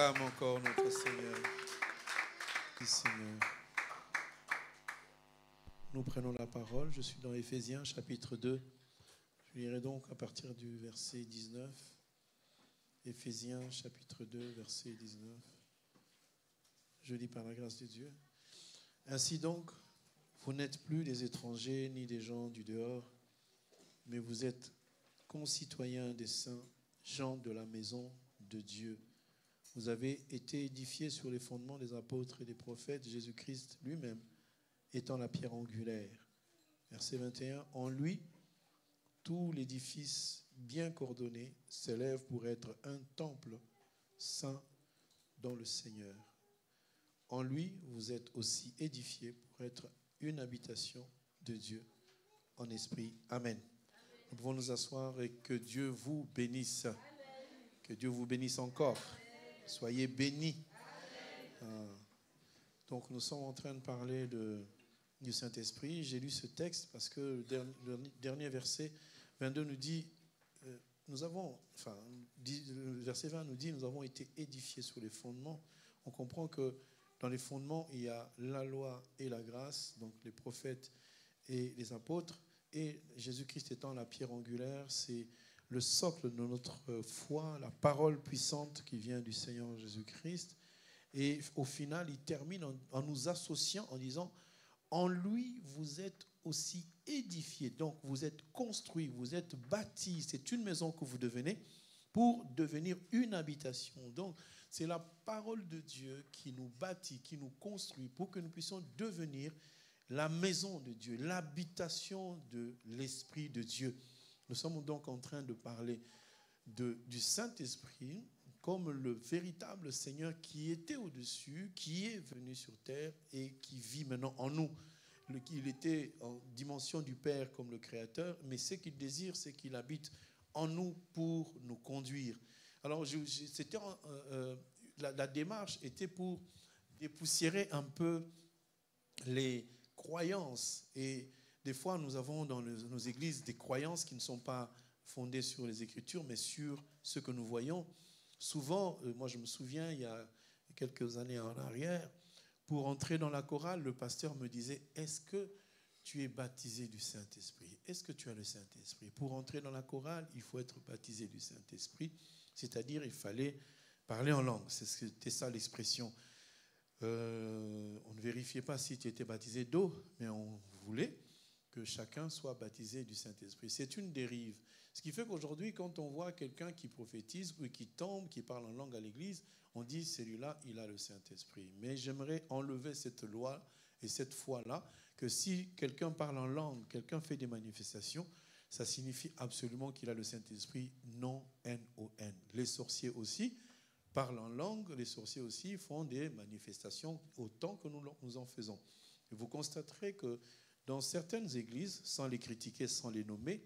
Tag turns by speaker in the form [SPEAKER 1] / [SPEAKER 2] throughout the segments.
[SPEAKER 1] Acclame encore notre Seigneur. Oui, Seigneur. Nous prenons la parole. Je suis dans Éphésiens chapitre 2. Je lirai donc à partir du verset 19. Éphésiens chapitre 2, verset 19. Je lis par la grâce de Dieu. Ainsi donc, vous n'êtes plus des étrangers ni des gens du dehors, mais vous êtes concitoyens des saints, gens de la maison de Dieu. Vous avez été édifiés sur les fondements des apôtres et des prophètes, Jésus-Christ lui-même étant la pierre angulaire. Verset 21, en lui, tout l'édifice bien coordonné s'élève pour être un temple saint dans le Seigneur. En lui, vous êtes aussi édifiés pour être une habitation de Dieu en esprit. Amen. Nous pouvons nous asseoir et que Dieu vous bénisse. Que Dieu vous bénisse encore. Soyez bénis. Donc nous sommes en train de parler du Saint-Esprit. J'ai lu ce texte parce que le dernier verset 22 nous dit, le verset 20 nous dit, nous avons été édifiés sur les fondements. On comprend que dans les fondements, il y a la loi et la grâce, donc les prophètes et les apôtres. Et Jésus-Christ étant la pierre angulaire, c'est le socle de notre foi, la parole puissante qui vient du Seigneur Jésus-Christ. Et au final, il termine en nous associant, en disant, en lui, vous êtes aussi édifiés. Donc, vous êtes construits, vous êtes bâtis. C'est une maison que vous devenez pour devenir une habitation. Donc, c'est la parole de Dieu qui nous bâtit, qui nous construit pour que nous puissions devenir la maison de Dieu, l'habitation de l'Esprit de Dieu. Nous sommes donc en train de parler du Saint-Esprit comme le véritable Seigneur qui était au-dessus, qui est venu sur terre et qui vit maintenant en nous. Il était en dimension du Père comme le Créateur, mais ce qu'il désire, c'est qu'il habite en nous pour nous conduire. Alors, la démarche était pour dépoussiérer un peu les croyances. Et des fois, nous avons dans nos églises des croyances qui ne sont pas fondées sur les Écritures, mais sur ce que nous voyons. Souvent, moi je me souviens, il y a quelques années en arrière, pour entrer dans la chorale, le pasteur me disait, est-ce que tu es baptisé du Saint-Esprit? Est-ce que tu as le Saint-Esprit? Pour entrer dans la chorale, il faut être baptisé du Saint-Esprit, c'est-à-dire il fallait parler en langue. C'était ça l'expression. On ne vérifiait pas si tu étais baptisé d'eau, mais on voulait que chacun soit baptisé du Saint-Esprit. C'est une dérive. Ce qui fait qu'aujourd'hui, quand on voit quelqu'un qui prophétise ou qui tombe, qui parle en langue à l'église, on dit, celui-là, il a le Saint-Esprit. Mais j'aimerais enlever cette loi et cette foi-là, que si quelqu'un parle en langue, quelqu'un fait des manifestations, ça signifie absolument qu'il a le Saint-Esprit, non N-O-N. Les sorciers aussi parlent en langue, les sorciers aussi font des manifestations autant que nous en faisons. Et vous constaterez que dans certaines églises, sans les critiquer, sans les nommer,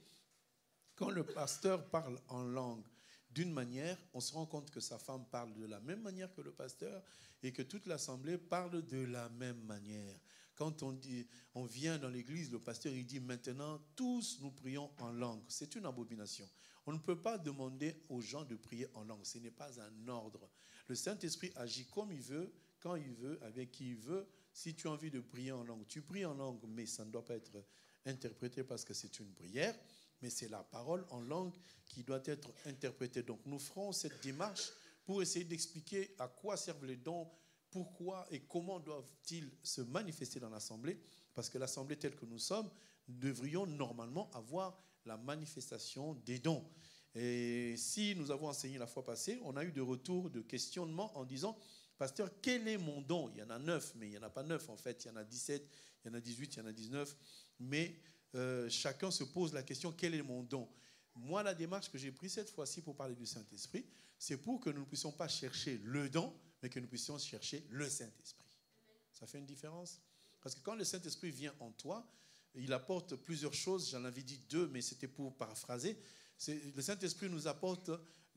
[SPEAKER 1] quand le pasteur parle en langue d'une manière, on se rend compte que sa femme parle de la même manière que le pasteur et que toute l'assemblée parle de la même manière. Quand on vient dans l'église, le pasteur il dit maintenant, tous nous prions en langue. C'est une abomination. On ne peut pas demander aux gens de prier en langue. Ce n'est pas un ordre. Le Saint-Esprit agit comme il veut, quand il veut, avec qui il veut. Si tu as envie de prier en langue, tu pries en langue, mais ça ne doit pas être interprété parce que c'est une prière. Mais c'est la parole en langue qui doit être interprétée. Donc nous ferons cette démarche pour essayer d'expliquer à quoi servent les dons, pourquoi et comment doivent-ils se manifester dans l'assemblée. Parce que l'assemblée telle que nous sommes, nous devrions normalement avoir la manifestation des dons. Et si nous avons enseigné la fois passée, on a eu des retours de questionnement en disant, pasteur, quel est mon don? Il y en a 9, mais il n'y en a pas 9 en fait. Il y en a 17, il y en a 18, il y en a 19. Mais chacun se pose la question, quel est mon don? Moi, la démarche que j'ai prise cette fois-ci pour parler du Saint-Esprit, c'est pour que nous ne puissions pas chercher le don, mais que nous puissions chercher le Saint-Esprit. Ça fait une différence? Parce que quand le Saint-Esprit vient en toi, il apporte plusieurs choses. J'en avais dit 2, mais c'était pour paraphraser. Le Saint-Esprit nous apporte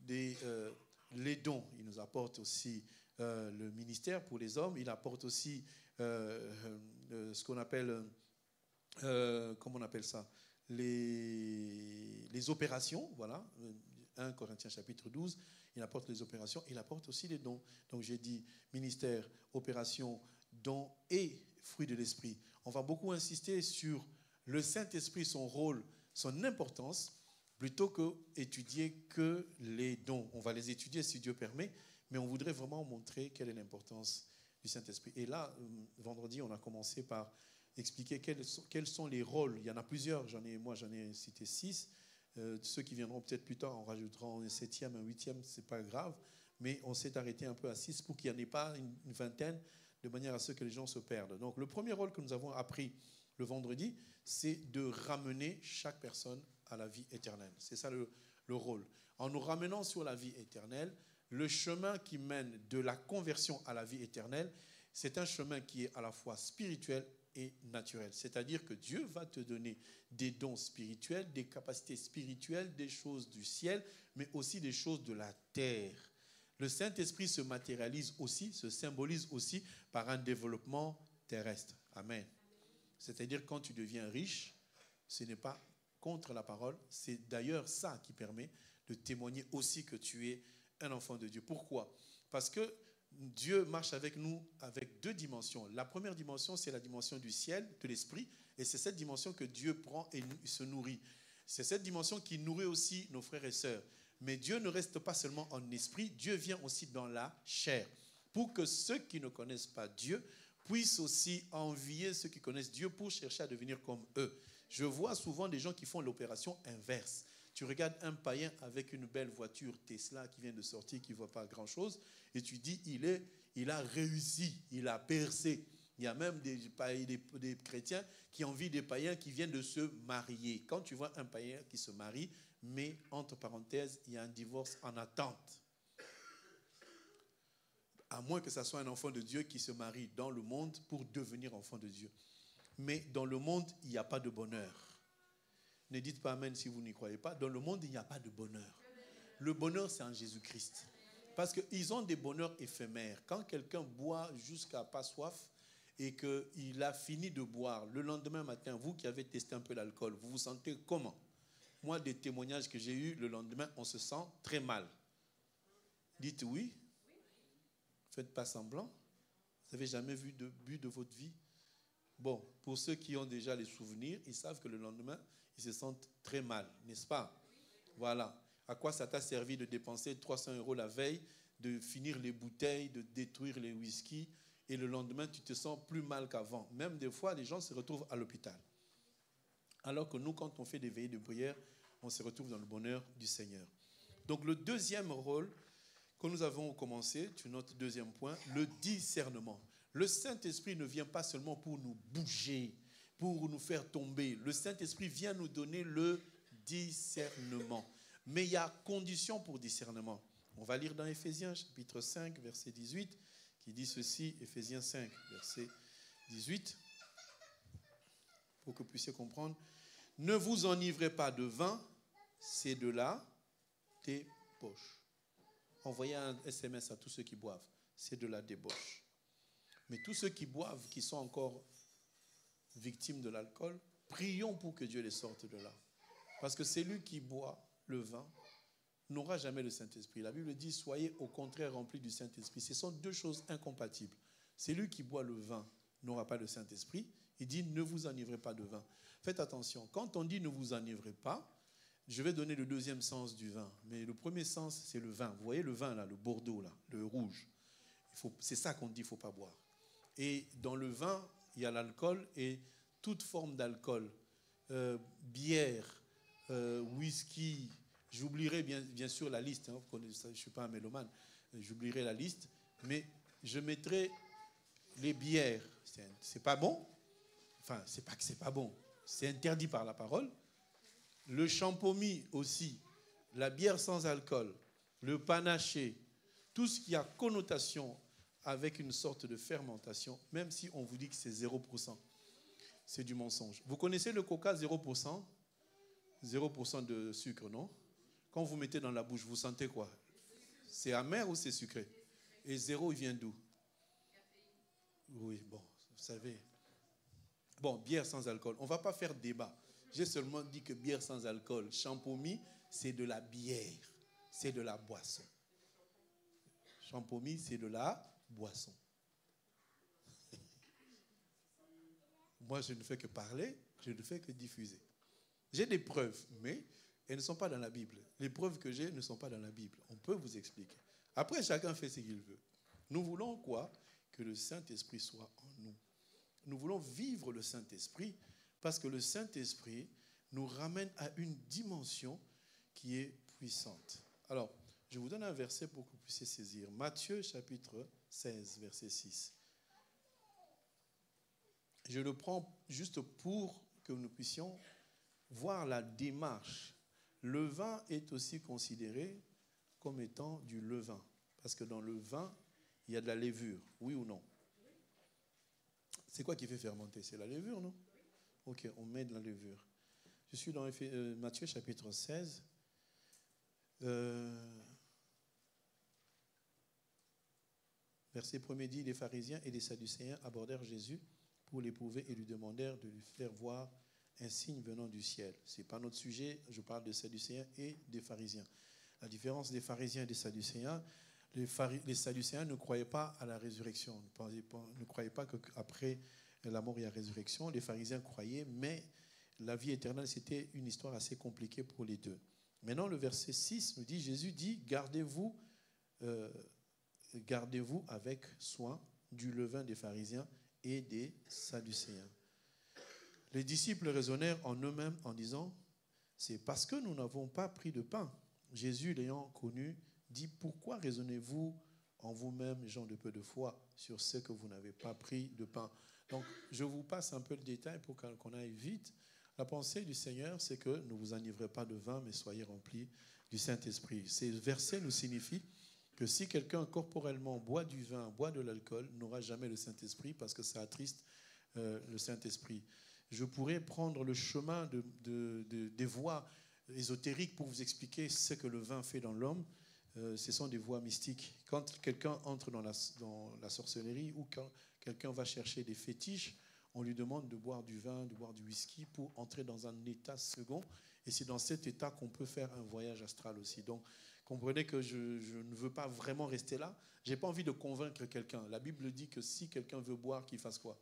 [SPEAKER 1] les dons. Il nous apporte aussi le ministère pour les hommes. Il apporte aussi ce qu'on appelle... comment on appelle ça, les opérations, voilà. 1 Corinthiens chapitre 12, il apporte les opérations, il apporte aussi les dons. Donc j'ai dit ministère, opération, dons et fruits de l'esprit. On va beaucoup insister sur le Saint-Esprit, son rôle, son importance, plutôt qu'étudier que les dons. On va les étudier si Dieu permet, mais on voudrait vraiment montrer quelle est l'importance du Saint-Esprit. Et là, vendredi, on a commencé par expliquer quels sont les rôles. Il y en a plusieurs, j'en ai cité 6. Ceux qui viendront peut-être plus tard, on rajoutera un 7e, un 8e, ce n'est pas grave, mais on s'est arrêté un peu à 6 pour qu'il n'y en ait pas une vingtaine, de manière à ce que les gens se perdent. Donc le premier rôle que nous avons appris le vendredi, c'est de ramener chaque personne à la vie éternelle. C'est ça le rôle. En nous ramenant sur la vie éternelle, le chemin qui mène de la conversion à la vie éternelle, c'est un chemin qui est à la fois spirituel et naturel. C'est-à-dire que Dieu va te donner des dons spirituels, des capacités spirituelles, des choses du ciel, mais aussi des choses de la terre. Le Saint-Esprit se matérialise aussi, se symbolise aussi par un développement terrestre. Amen. C'est-à-dire quand tu deviens riche, ce n'est pas contre la parole, c'est d'ailleurs ça qui permet de témoigner aussi que tu es un enfant de Dieu. Pourquoi? Parce que Dieu marche avec nous avec 2 dimensions. La première dimension, c'est la dimension du ciel, de l'esprit, et c'est cette dimension que Dieu prend et se nourrit. C'est cette dimension qui nourrit aussi nos frères et sœurs. Mais Dieu ne reste pas seulement en esprit, Dieu vient aussi dans la chair, pour que ceux qui ne connaissent pas Dieu puissent aussi envier ceux qui connaissent Dieu pour chercher à devenir comme eux. Je vois souvent des gens qui font l'opération inverse. Tu regardes un païen avec une belle voiture Tesla qui vient de sortir, qui ne voit pas grand-chose, et tu dis, il a réussi, il a percé. Il y a même des chrétiens qui envient des païens qui viennent de se marier. Quand tu vois un païen qui se marie, mais entre parenthèses, il y a un divorce en attente. À moins que ce soit un enfant de Dieu qui se marie dans le monde pour devenir enfant de Dieu. Mais dans le monde, il n'y a pas de bonheur. Ne dites pas amen si vous n'y croyez pas. Dans le monde, il n'y a pas de bonheur. Le bonheur, c'est en Jésus-Christ. Parce qu'ils ont des bonheurs éphémères. Quand quelqu'un boit jusqu'à pas soif et qu'il a fini de boire, le lendemain matin, vous qui avez testé un peu l'alcool, vous vous sentez comment? Moi, des témoignages que j'ai eus, le lendemain, on se sent très mal. Dites oui. Faites pas semblant. Vous n'avez jamais bu de votre vie? Bon, pour ceux qui ont déjà les souvenirs, ils savent que le lendemain, ils se sentent très mal, n'est-ce pas? Voilà. À quoi ça t'a servi de dépenser 300 € la veille, de finir les bouteilles, de détruire les whisky, et le lendemain, tu te sens plus mal qu'avant. Même des fois, les gens se retrouvent à l'hôpital. Alors que nous, quand on fait des veillées de prière, on se retrouve dans le bonheur du Seigneur. Donc le deuxième rôle que nous avons commencé, tu notes deuxième point, le discernement. Le Saint-Esprit ne vient pas seulement pour nous bouger, pour nous faire tomber. Le Saint-Esprit vient nous donner le discernement. Mais il y a condition pour discernement. On va lire dans Éphésiens chapitre 5, verset 18, qui dit ceci, Éphésiens 5, verset 18, pour que vous puissiez comprendre. Ne vous enivrez pas de vin, c'est de la débauche. Envoyez un SMS à tous ceux qui boivent, c'est de la débauche. Mais tous ceux qui boivent, qui sont encore victimes de l'alcool, prions pour que Dieu les sorte de là. Parce que celui qui boit le vin n'aura jamais le Saint-Esprit. La Bible dit, soyez au contraire remplis du Saint-Esprit. Ce sont 2 choses incompatibles. Celui qui boit le vin n'aura pas le Saint-Esprit. Il dit, ne vous enivrez pas de vin. Faites attention, quand on dit ne vous enivrez pas, je vais donner le deuxième sens du vin. Mais le premier sens, c'est le vin. Vous voyez le vin là, le bordeaux là, le rouge. C'est ça qu'on dit, il ne faut pas boire. Et dans le vin, il y a l'alcool et toute forme d'alcool. Bière, whisky, j'oublierai bien sûr la liste. Hein, je ne suis pas un mélomane, j'oublierai la liste. Mais je mettrai les bières. C'est pas bon. Enfin, c'est pas que c'est pas bon. C'est interdit par la parole. Le champomis aussi, la bière sans alcool, le panaché, tout ce qui a connotation avec une sorte de fermentation, même si on vous dit que c'est 0%, c'est du mensonge. Vous connaissez le coca 0%? 0% de sucre, non? Quand vous mettez dans la bouche, vous sentez quoi? C'est amer ou c'est sucré? Et 0, il vient d'où? Oui, bon, vous savez. Bon, bière sans alcool. On ne va pas faire débat. J'ai seulement dit que bière sans alcool, champomis, c'est de la bière. c'est de la boisson. Champomy, c'est de la boisson. Moi, je ne fais que parler, je ne fais que diffuser. J'ai des preuves, mais elles ne sont pas dans la Bible. Les preuves que j'ai ne sont pas dans la Bible. On peut vous expliquer. Après, chacun fait ce qu'il veut. Nous voulons quoi? Que le Saint-Esprit soit en nous. Nous voulons vivre le Saint-Esprit parce que le Saint-Esprit nous ramène à une dimension qui est puissante. Alors, je vous donne un verset pour que vous puissiez saisir. Matthieu chapitre 16, verset 6. Je le prends juste pour que nous puissions voir la démarche. Le vin est aussi considéré comme étant du levain. Parce que dans le vin, il y a de la levure. Oui ou non? C'est quoi qui fait fermenter? C'est la levure, non? Ok, on met de la levure. Je suis dans Matthieu chapitre 16. Verset 1er dit, les pharisiens et les sadducéens abordèrent Jésus pour l'éprouver et lui demandèrent de lui faire voir un signe venant du ciel. Ce n'est pas notre sujet, je parle des sadducéens et des pharisiens. La différence des pharisiens et des sadducéens, les sadducéens ne croyaient pas à la résurrection, ne croyaient pas qu'après la mort il y a résurrection. Les pharisiens croyaient, mais la vie éternelle, c'était une histoire assez compliquée pour les deux. Maintenant, le verset 6 nous dit, Jésus dit, gardez-vous avec soin du levain des pharisiens et des sadducéens. Les disciples raisonnèrent en eux-mêmes en disant, c'est parce que nous n'avons pas pris de pain. Jésus, l'ayant connu, dit, pourquoi raisonnez-vous en vous-même, gens de peu de foi, sur ce que vous n'avez pas pris de pain? Donc, je vous passe un peu le détail pour qu'on aille vite. La pensée du Seigneur, c'est que ne vous enivrez pas de vin, mais soyez remplis du Saint-Esprit. Ces versets nous signifient que si quelqu'un corporellement boit du vin, boit de l'alcool, n'aura jamais le Saint-Esprit parce que ça attriste le Saint-Esprit. Je pourrais prendre le chemin des voies ésotériques pour vous expliquer ce que le vin fait dans l'homme. Ce sont des voies mystiques. Quand quelqu'un entre dans la sorcellerie ou quand quelqu'un va chercher des fétiches, on lui demande de boire du vin, de boire du whisky pour entrer dans un état second. Et c'est dans cet état qu'on peut faire un voyage astral aussi. Donc, comprenez que je ne veux pas vraiment rester là. Je n'ai pas envie de convaincre quelqu'un. La Bible dit que si quelqu'un veut boire, qu'il fasse quoi?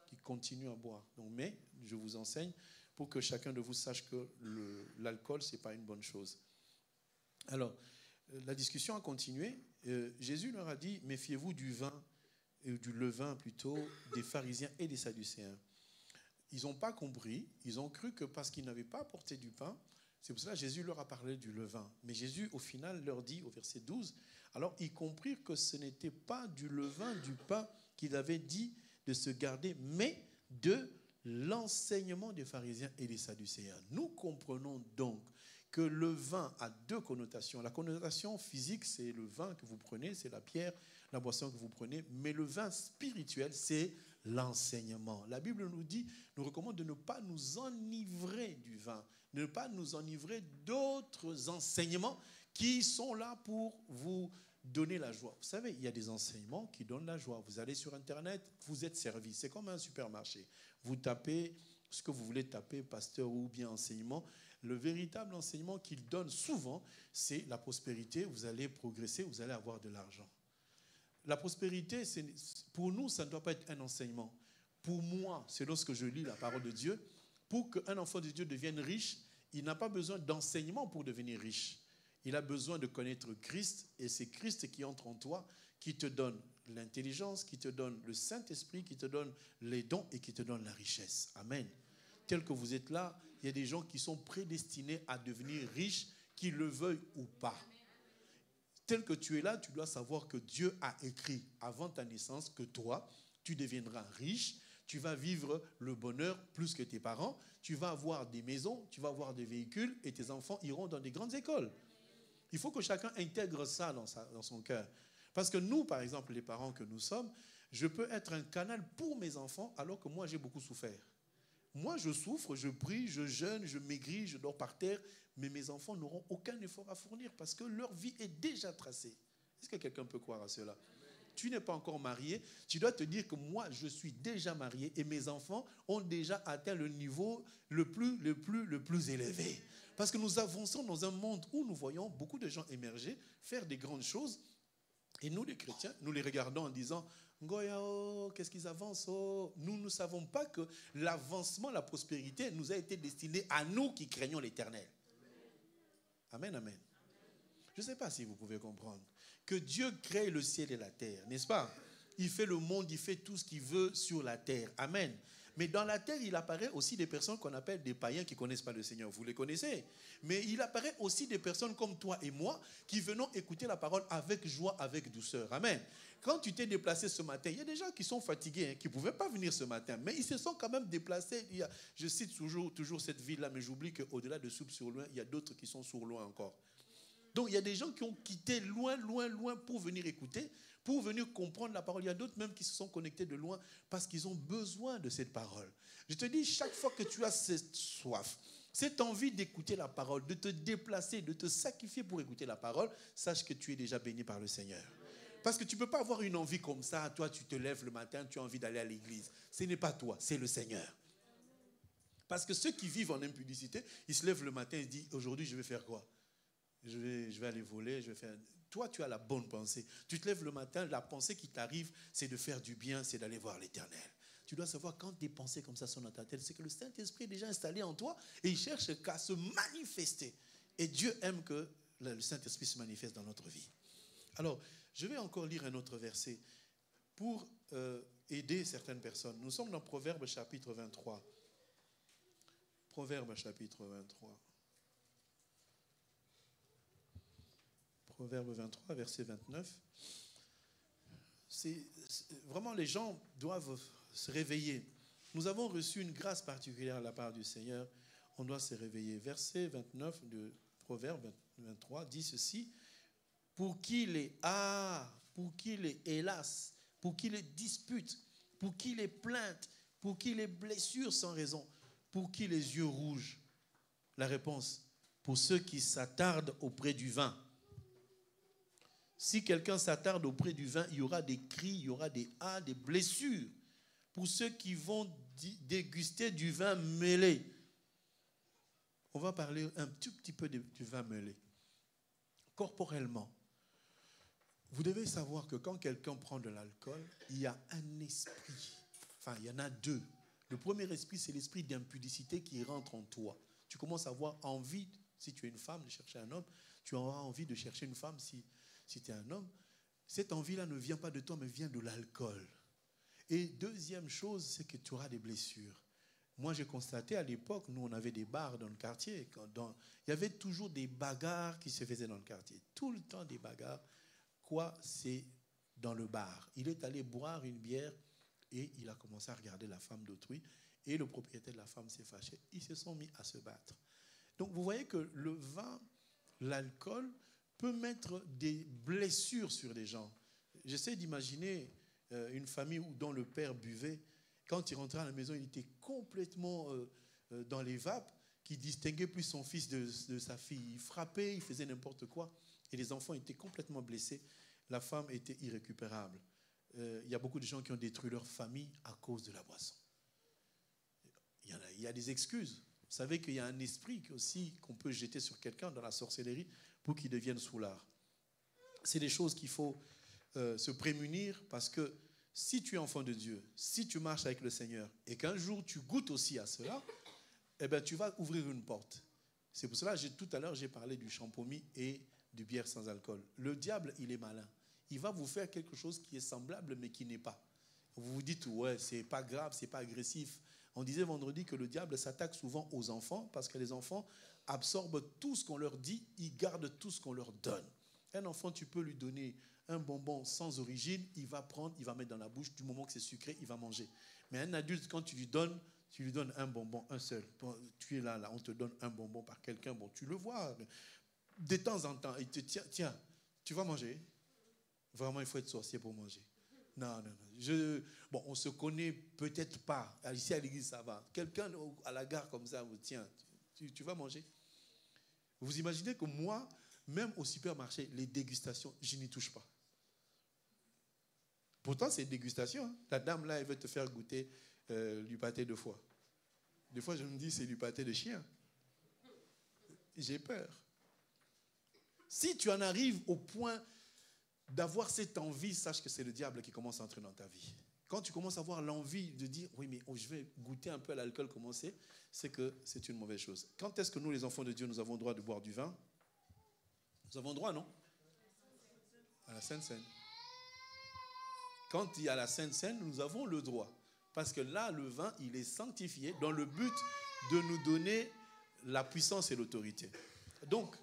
[SPEAKER 1] Qu'il continue à boire. Donc, mais je vous enseigne pour que chacun de vous sache que l'alcool, ce n'est pas une bonne chose. Alors, la discussion a continué. Jésus leur a dit, méfiez-vous du vin, du levain plutôt, des pharisiens et des sadducéens. Ils n'ont pas compris, ils ont cru que parce qu'ils n'avaient pas apporté du pain, c'est pour cela que Jésus leur a parlé du levain. Mais Jésus, au final, leur dit, au verset 12, alors ils comprirent que ce n'était pas du levain, du pain qu'il avait dit de se garder, mais de l'enseignement des pharisiens et des sadducéens. Nous comprenons donc que le vin a deux connotations. La connotation physique, c'est le vin que vous prenez, c'est la pierre, la boisson que vous prenez, mais le vin spirituel, c'est l'enseignement. La Bible nous recommande de ne pas nous enivrer du vin, de ne pas nous enivrer d'autres enseignements qui sont là pour vous donner la joie. Vous savez, il y a des enseignements qui donnent la joie. Vous allez sur Internet, vous êtes servi. C'est comme un supermarché. Vous tapez ce que vous voulez taper, pasteur ou bien enseignement. Le véritable enseignement qu'il donne souvent, c'est la prospérité. Vous allez progresser, vous allez avoir de l'argent. La prospérité, pour nous, ça ne doit pas être un enseignement. Pour moi, c'est lorsque je lis la parole de Dieu, pour qu'un enfant de Dieu devienne riche, il n'a pas besoin d'enseignement pour devenir riche. Il a besoin de connaître Christ, et c'est Christ qui entre en toi, qui te donne l'intelligence, qui te donne le Saint-Esprit, qui te donne les dons et qui te donne la richesse. Amen. Tel que vous êtes là, il y a des gens qui sont prédestinés à devenir riches, qu'ils le veuillent ou pas. Tel que tu es là, tu dois savoir que Dieu a écrit avant ta naissance que toi, tu deviendras riche, tu vas vivre le bonheur plus que tes parents, tu vas avoir des maisons, tu vas avoir des véhicules et tes enfants iront dans des grandes écoles. Il faut que chacun intègre ça dans son cœur. Parce que nous, par exemple, les parents que nous sommes, je peux être un canal pour mes enfants alors que moi, j'ai beaucoup souffert. Moi, je souffre, je prie, je jeûne, je maigris, je dors par terre, mais mes enfants n'auront aucun effort à fournir parce que leur vie est déjà tracée. Est-ce que quelqu'un peut croire à cela? tu n'es pas encore marié, tu dois te dire que moi, je suis déjà marié et mes enfants ont déjà atteint le niveau le plus élevé. Parce que nous avançons dans un monde où nous voyons beaucoup de gens émerger, faire des grandes choses. Et nous, les chrétiens, nous les regardons en disant, Ngoya, oh, qu'est-ce qu'ils avancent, oh. Nous ne savons pas que l'avancement, la prospérité nous a été destiné à nous qui craignons l'Éternel. Amen, amen. Je ne sais pas si vous pouvez comprendre que Dieu crée le ciel et la terre, n'est-ce pas? Il fait le monde, il fait tout ce qu'il veut sur la terre. Amen. Mais dans la terre, il apparaît aussi des personnes qu'on appelle des païens qui ne connaissent pas le Seigneur. Vous les connaissez. Mais il apparaît aussi des personnes comme toi et moi qui venons écouter la parole avec joie, avec douceur. Amen. Quand tu t'es déplacé ce matin, il y a des gens qui sont fatigués, qui ne pouvaient pas venir ce matin, mais ils se sont quand même déplacés. Je cite toujours cette ville-là, mais j'oublie qu'au-delà de Soupe-sur-Loing, il y a d'autres qui sont sur loin encore. Donc il y a des gens qui ont quitté loin pour venir écouter, pour venir comprendre la parole. Il y a d'autres même qui se sont connectés de loin parce qu'ils ont besoin de cette parole. Je te dis, chaque fois que tu as cette soif, cette envie d'écouter la parole, de te déplacer, de te sacrifier pour écouter la parole, sache que tu es déjà béni par le Seigneur. Parce que tu ne peux pas avoir une envie comme ça. Toi, tu te lèves le matin, tu as envie d'aller à l'église. Ce n'est pas toi, c'est le Seigneur. Parce que ceux qui vivent en impudicité, ils se lèvent le matin et se disent, aujourd'hui, je vais faire quoi? Je vais aller voler, je vais faire... Toi, tu as la bonne pensée. Tu te lèves le matin, la pensée qui t'arrive, c'est de faire du bien, c'est d'aller voir l'Éternel. Tu dois savoir, quand des pensées comme ça sont dans ta tête, c'est que le Saint-Esprit est déjà installé en toi et il cherche qu'à se manifester. Et Dieu aime que le Saint-Esprit se manifeste dans notre vie. Alors, je vais encore lire un autre verset pour aider certaines personnes. Nous sommes dans Proverbe chapitre 23. Proverbe chapitre 23. Proverbe 23, verset 29. Vraiment, les gens doivent se réveiller. Nous avons reçu une grâce particulière de la part du Seigneur. On doit se réveiller. Verset 29 de Proverbe 23 dit ceci. Pour qui les pour qui les hélas, pour qui les disputes, pour qui les plaintes, pour qui les blessures sans raison, pour qui les yeux rouges. La réponse, pour ceux qui s'attardent auprès du vin. Si quelqu'un s'attarde auprès du vin, il y aura des cris, il y aura des blessures. Pour ceux qui vont déguster du vin mêlé. On va parler un tout petit peu du vin mêlé. Corporellement, vous devez savoir que quand quelqu'un prend de l'alcool, il y a un esprit. Enfin, il y en a deux. Le premier esprit, c'est l'esprit d'impudicité qui rentre en toi. Tu commences à avoir envie, si tu es une femme, de chercher un homme. Tu auras envie de chercher une femme si tu es un homme. Cette envie-là ne vient pas de toi, mais vient de l'alcool. Et deuxième chose, c'est que tu auras des blessures. Moi, j'ai constaté à l'époque, nous, on avait des bars dans le quartier. Il y avait toujours des bagarres qui se faisaient dans le quartier. Tout le temps des bagarres. Quoi, c'est dans le bar. Il est allé boire une bière et il a commencé à regarder la femme d'autrui. Et le propriétaire de la femme s'est fâché. Ils se sont mis à se battre. Donc, vous voyez que le vin, l'alcool, peut mettre des blessures sur les gens. J'essaie d'imaginer une famille dont le père buvait. Quand il rentrait à la maison, il était complètement dans les vapes, qui distinguait plus son fils de sa fille. Il frappait, il faisait n'importe quoi. Et les enfants étaient complètement blessés. La femme était irrécupérable. Il y a beaucoup de gens qui ont détruit leur famille à cause de la boisson. Il y a des excuses. Vous savez qu'il y a un esprit aussi qu'on peut jeter sur quelqu'un dans la sorcellerie pour qu'il devienne soulard. C'est des choses qu'il faut se prémunir parce que si tu es enfant de Dieu, si tu marches avec le Seigneur et qu'un jour tu goûtes aussi à cela, eh bien, tu vas ouvrir une porte. C'est pour cela que tout à l'heure j'ai parlé du champomis et du bière sans alcool. Le diable, il est malin. Il va vous faire quelque chose qui est semblable mais qui n'est pas. Vous vous dites, ouais, c'est pas grave, c'est pas agressif. On disait vendredi que le diable s'attaque souvent aux enfants parce que les enfants absorbent tout ce qu'on leur dit, ils gardent tout ce qu'on leur donne. Un enfant, tu peux lui donner un bonbon sans origine, il va prendre, il va mettre dans la bouche, du moment que c'est sucré, il va manger. Mais un adulte, quand tu lui donnes un bonbon, un seul. Tu es là, on te donne un bonbon par quelqu'un, bon, tu le vois. De temps en temps, il te tient, tiens, tu vas manger. Vraiment, il faut être sorcier pour manger. Non. Bon, on se connaît peut-être pas. Ici à l'église, ça va. Quelqu'un à la gare comme ça vous tient, tu vas manger. Vous imaginez que moi, même au supermarché, les dégustations, je n'y touche pas. Pourtant, c'est une dégustation. Hein. La dame, là, elle veut te faire goûter du pâté de foie. Des fois, je me dis, c'est du pâté de chien. J'ai peur. Si tu en arrives au point d'avoir cette envie, sache que c'est le diable qui commence à entrer dans ta vie. Quand tu commences à avoir l'envie de dire, oui, mais je vais goûter un peu à l'alcool, commencer, c'est que c'est une mauvaise chose. Quand est-ce que nous, les enfants de Dieu, nous avons le droit de boire du vin? Nous avons le droit, non? À la Sainte Seine. Quand il y a la Sainte Seine, nous avons le droit. Parce que là, le vin, il est sanctifié dans le but de nous donner la puissance et l'autorité. Donc,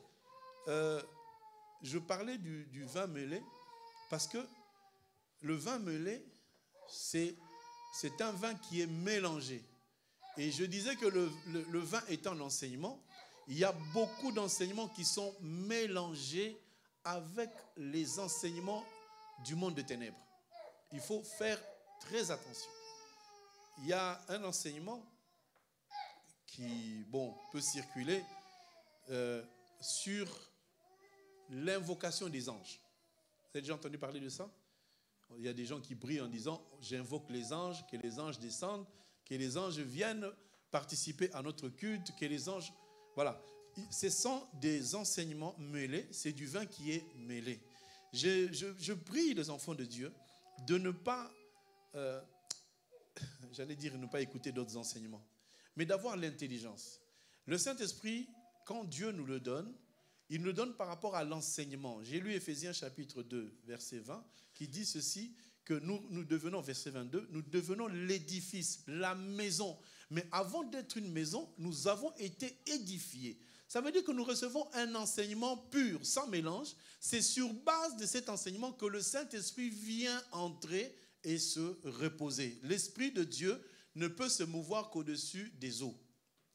[SPEAKER 1] je parlais du vin mêlé parce que le vin mêlé, c'est un vin qui est mélangé. Et je disais que le vin est un enseignement. Il y a beaucoup d'enseignements qui sont mélangés avec les enseignements du monde des ténèbres. Il faut faire très attention. Il y a un enseignement qui, peut circuler sur l'invocation des anges. Vous avez déjà entendu parler de ça? Il y a des gens qui brillent en disant « J'invoque les anges, que les anges descendent, que les anges viennent participer à notre culte, que les anges... » Voilà. Ce sont des enseignements mêlés, c'est du vin qui est mêlé. Je prie les enfants de Dieu de ne pas, j'allais dire ne pas écouter d'autres enseignements, mais d'avoir l'intelligence. Le Saint-Esprit, quand Dieu nous le donne, il nous le donne par rapport à l'enseignement. J'ai lu Éphésiens chapitre 2, verset 20, qui dit ceci, que nous devenons, verset 22, nous devenons l'édifice, la maison. Mais avant d'être une maison, nous avons été édifiés. Ça veut dire que nous recevons un enseignement pur, sans mélange. C'est sur base de cet enseignement que le Saint-Esprit vient entrer et se reposer. L'Esprit de Dieu ne peut se mouvoir qu'au-dessus des eaux.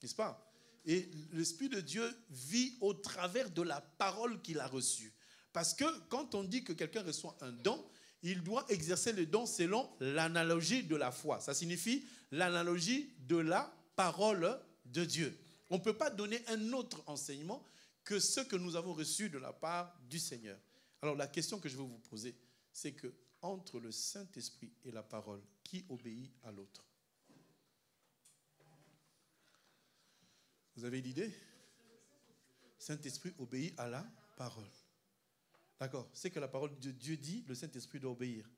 [SPEAKER 1] N'est-ce pas? Et l'Esprit de Dieu vit au travers de la parole qu'il a reçue. Parce que quand on dit que quelqu'un reçoit un don, il doit exercer le don selon l'analogie de la foi. Ça signifie l'analogie de la parole de Dieu. On ne peut pas donner un autre enseignement que ce que nous avons reçu de la part du Seigneur. Alors la question que je veux vous poser, c'est que entre le Saint-Esprit et la parole, qui obéit à l'autre? Vous avez l'idée? Saint-Esprit obéit à la parole. D'accord. C'est que la parole de Dieu dit, le Saint-Esprit doit obéir.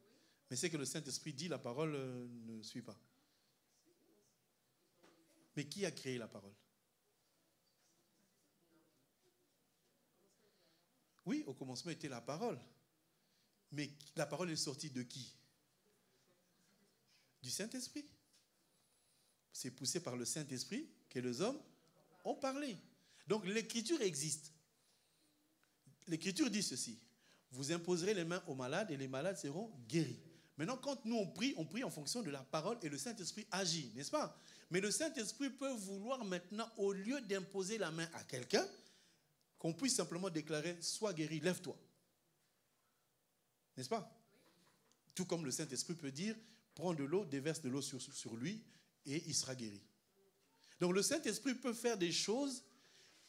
[SPEAKER 1] Mais c'est que le Saint-Esprit dit, la parole ne suit pas. Mais qui a créé la parole? Oui, au commencement était la parole. Mais la parole est sortie de qui? Du Saint-Esprit. C'est poussé par le Saint-Esprit que les hommes ont parlé. Donc l'écriture existe. L'écriture dit ceci. Vous imposerez les mains aux malades et les malades seront guéris. Maintenant, quand nous on prie en fonction de la parole et le Saint-Esprit agit, n'est-ce pas? Mais le Saint-Esprit peut vouloir maintenant, au lieu d'imposer la main à quelqu'un, qu'on puisse simplement déclarer « Sois guéri, lève-toi ». N'est-ce pas? Tout comme le Saint-Esprit peut dire « Prends de l'eau, déverse de l'eau sur lui et il sera guéri ». Donc le Saint-Esprit peut faire des choses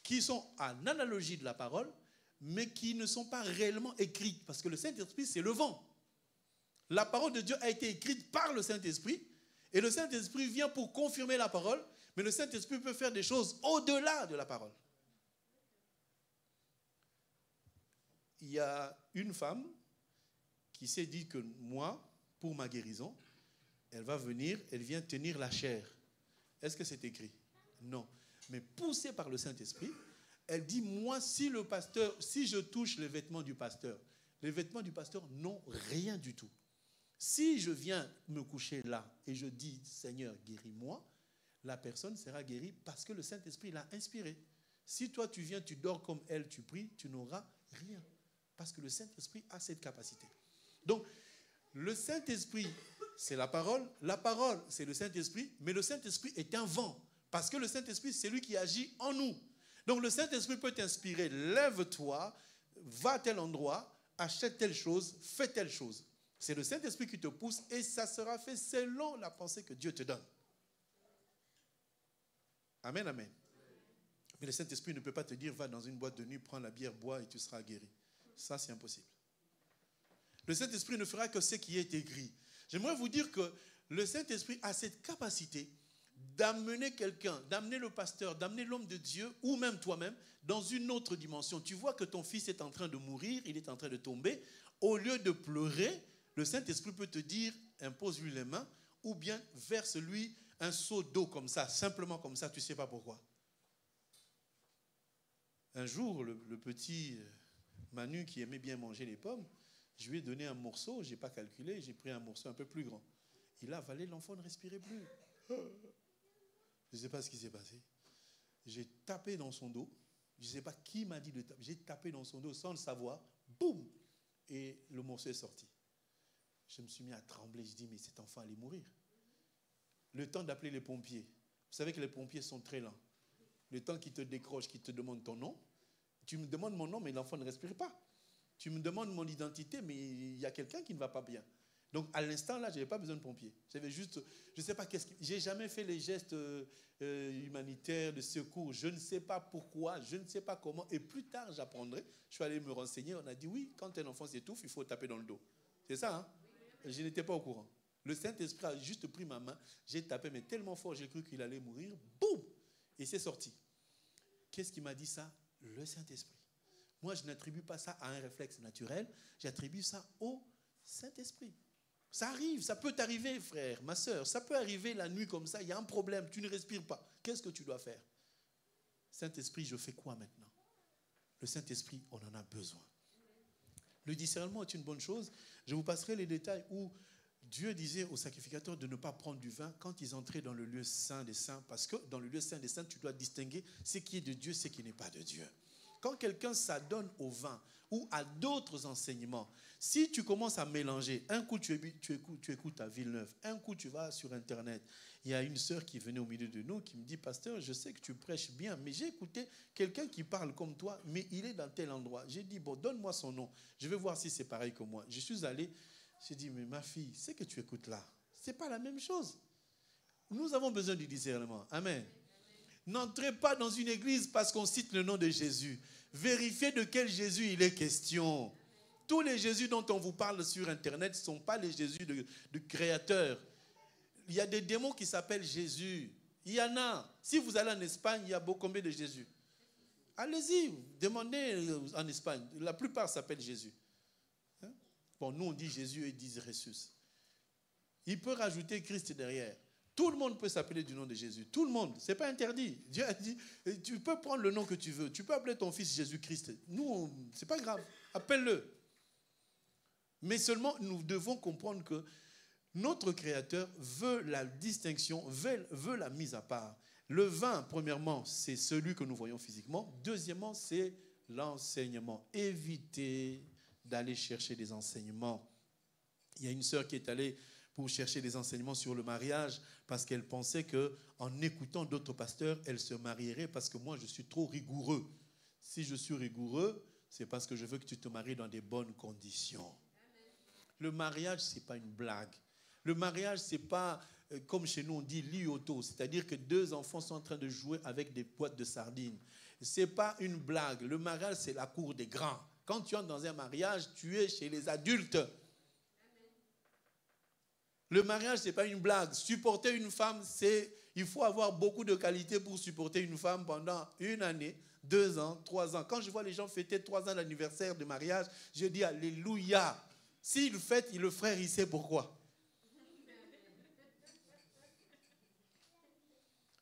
[SPEAKER 1] qui sont en analogie de la parole, mais qui ne sont pas réellement écrites. Parce que le Saint-Esprit, c'est le vent. La parole de Dieu a été écrite par le Saint-Esprit, et le Saint-Esprit vient pour confirmer la parole, mais le Saint-Esprit peut faire des choses au-delà de la parole. Il y a une femme qui s'est dit que moi, pour ma guérison, elle va venir, elle vient tenir la chair. Est-ce que c'est écrit? Non. Mais poussée par le Saint-Esprit, elle dit, moi, si je touche les vêtements du pasteur n'ont rien du tout. Si je viens me coucher là et je dis, Seigneur, guéris-moi, la personne sera guérie parce que le Saint-Esprit l'a inspirée. Si toi, tu viens, tu dors comme elle, tu pries, tu n'auras rien. Parce que le Saint-Esprit a cette capacité. Donc, le Saint-Esprit, c'est la parole, c'est le Saint-Esprit, mais le Saint-Esprit est un vent. Parce que le Saint-Esprit, c'est lui qui agit en nous. Donc, le Saint-Esprit peut t'inspirer, lève-toi, va à tel endroit, achète telle chose, fais telle chose. C'est le Saint-Esprit qui te pousse et ça sera fait selon la pensée que Dieu te donne. Amen, amen. Mais le Saint-Esprit ne peut pas te dire, va dans une boîte de nuit, prends la bière, bois et tu seras guéri. Ça, c'est impossible. Le Saint-Esprit ne fera que ce qui est écrit. J'aimerais vous dire que le Saint-Esprit a cette capacité d'amener quelqu'un, d'amener le pasteur, d'amener l'homme de Dieu, ou même toi-même, dans une autre dimension. Tu vois que ton fils est en train de mourir, il est en train de tomber. Au lieu de pleurer, le Saint-Esprit peut te dire, impose-lui les mains, ou bien verse-lui un seau d'eau comme ça, simplement comme ça, tu ne sais pas pourquoi. Un jour, le petit Manu qui aimait bien manger les pommes, je lui ai donné un morceau, je n'ai pas calculé, j'ai pris un morceau un peu plus grand. Il a avalé, l'enfant ne respirait plus. Je ne sais pas ce qui s'est passé. J'ai tapé dans son dos. Je ne sais pas qui m'a dit de taper. J'ai tapé dans son dos sans le savoir. Boum! Et le morceau est sorti. Je me suis mis à trembler. Je dis, mais cet enfant allait mourir. Le temps d'appeler les pompiers. Vous savez que les pompiers sont très lents. Le temps qu'ils te décrochent, qu'ils te demandent ton nom. Tu me demandes mon nom, mais l'enfant ne respire pas. Tu me demandes mon identité, mais il y a quelqu'un qui ne va pas bien. Donc, à l'instant, là, je n'avais pas besoin de pompiers. J'avais juste, je ne sais pas qu'est-ce que... J'ai jamais fait les gestes humanitaires, de secours. Je ne sais pas pourquoi, je ne sais pas comment. Et plus tard, j'apprendrai. Je suis allé me renseigner. On a dit, oui, quand un enfant s'étouffe, il faut taper dans le dos. C'est ça, hein? Je n'étais pas au courant. Le Saint-Esprit a juste pris ma main. J'ai tapé, mais tellement fort, j'ai cru qu'il allait mourir. Boum! Et c'est sorti. Qu'est-ce qui m'a dit ça? Le Saint-Esprit. Moi, je n'attribue pas ça à un réflexe naturel. J'attribue ça au Saint-Esprit. Ça arrive, ça peut t'arriver, frère, ma soeur. Ça peut arriver la nuit comme ça, il y a un problème, tu ne respires pas. Qu'est-ce que tu dois faire? Saint-Esprit, je fais quoi maintenant? Le Saint-Esprit, on en a besoin. Le discernement est une bonne chose. Je vous passerai les détails où Dieu disait aux sacrificateurs de ne pas prendre du vin quand ils entraient dans le lieu saint des saints, parce que dans le lieu saint des saints, tu dois distinguer ce qui est de Dieu, ce qui n'est pas de Dieu. Quand quelqu'un s'adonne au vin ou à d'autres enseignements, si tu commences à mélanger, un coup tu écoutes à Villeneuve, un coup tu vas sur Internet. Il y a une sœur qui venait au milieu de nous qui me dit, pasteur, je sais que tu prêches bien, mais j'ai écouté quelqu'un qui parle comme toi, mais il est dans tel endroit. J'ai dit, bon, donne-moi son nom, je vais voir si c'est pareil que moi. Je suis allé, j'ai dit, mais ma fille, ce que tu écoutes là, ce n'est pas la même chose. Nous avons besoin du discernement. Amen. N'entrez pas dans une église parce qu'on cite le nom de Jésus. Vérifiez de quel Jésus il est question. Tous les Jésus dont on vous parle sur Internet ne sont pas les Jésus du Créateur. Il y a des démons qui s'appellent Jésus. Il y en a. Si vous allez en Espagne, il y a combien de Jésus? Allez-y, demandez en Espagne. La plupart s'appellent Jésus. Hein? Bon, nous on dit Jésus et ils disent Jésus. Il peut rajouter Christ derrière. Tout le monde peut s'appeler du nom de Jésus. Tout le monde. Ce n'est pas interdit. Dieu a dit, tu peux prendre le nom que tu veux. Tu peux appeler ton fils Jésus-Christ. Nous, ce n'est pas grave. Appelle-le. Mais seulement, nous devons comprendre que notre Créateur veut la distinction, veut la mise à part. Le vin, premièrement, c'est celui que nous voyons physiquement. Deuxièmement, c'est l'enseignement. Évitez d'aller chercher des enseignements. Il y a une sœur qui est allée pour chercher des enseignements sur le mariage parce qu'elle pensait qu'en écoutant d'autres pasteurs, elle se marierait parce que moi, je suis trop rigoureux. Si je suis rigoureux, c'est parce que je veux que tu te maries dans des bonnes conditions. Le mariage, ce n'est pas une blague. Le mariage, ce n'est pas, comme chez nous, on dit lioto, c'est-à-dire que deux enfants sont en train de jouer avec des boîtes de sardines. Ce n'est pas une blague. Le mariage, c'est la cour des grands. Quand tu entres dans un mariage, tu es chez les adultes. Le mariage, ce n'est pas une blague. Supporter une femme, il faut avoir beaucoup de qualités pour supporter une femme pendant une année, 2 ans, 3 ans. Quand je vois les gens fêter 3 ans d'anniversaire de mariage, je dis Alléluia. S'il fête, le frère, il sait pourquoi.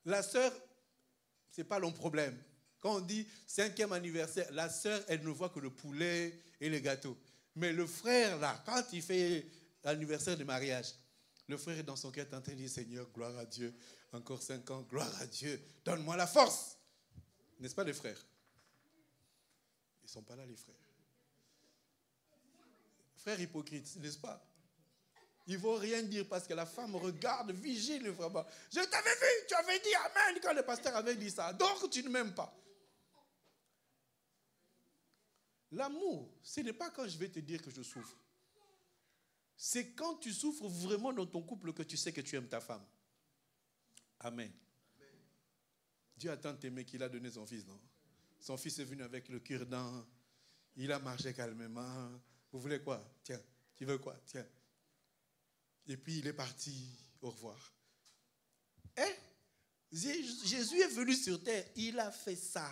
[SPEAKER 1] La sœur, ce n'est pas leur problème. Quand on dit 5e anniversaire, la sœur, elle ne voit que le poulet et les gâteaux. Mais le frère, là, quand il fait l'anniversaire de mariage, le frère est dans son cœur en train de dire, Seigneur, gloire à Dieu, encore 5 ans, gloire à Dieu, donne-moi la force. N'est-ce pas les frères? Ils ne sont pas là, les frères. Frères hypocrites, n'est-ce pas? Ils ne vont rien dire parce que la femme regarde, vigile vraiment. Je t'avais vu, tu avais dit Amen quand le pasteur avait dit ça. Donc tu ne m'aimes pas. L'amour, ce n'est pas quand je vais te dire que je souffre. C'est quand tu souffres vraiment dans ton couple que tu sais que tu aimes ta femme. Amen. Dieu a tant aimé qu'il a donné son fils, non? Son fils est venu avec le cure-dent. Il a marché calmement. Vous voulez quoi? Tiens, Tu veux quoi? Tiens. Et puis il est parti. Au revoir. Jésus est venu sur terre. Il a fait ça.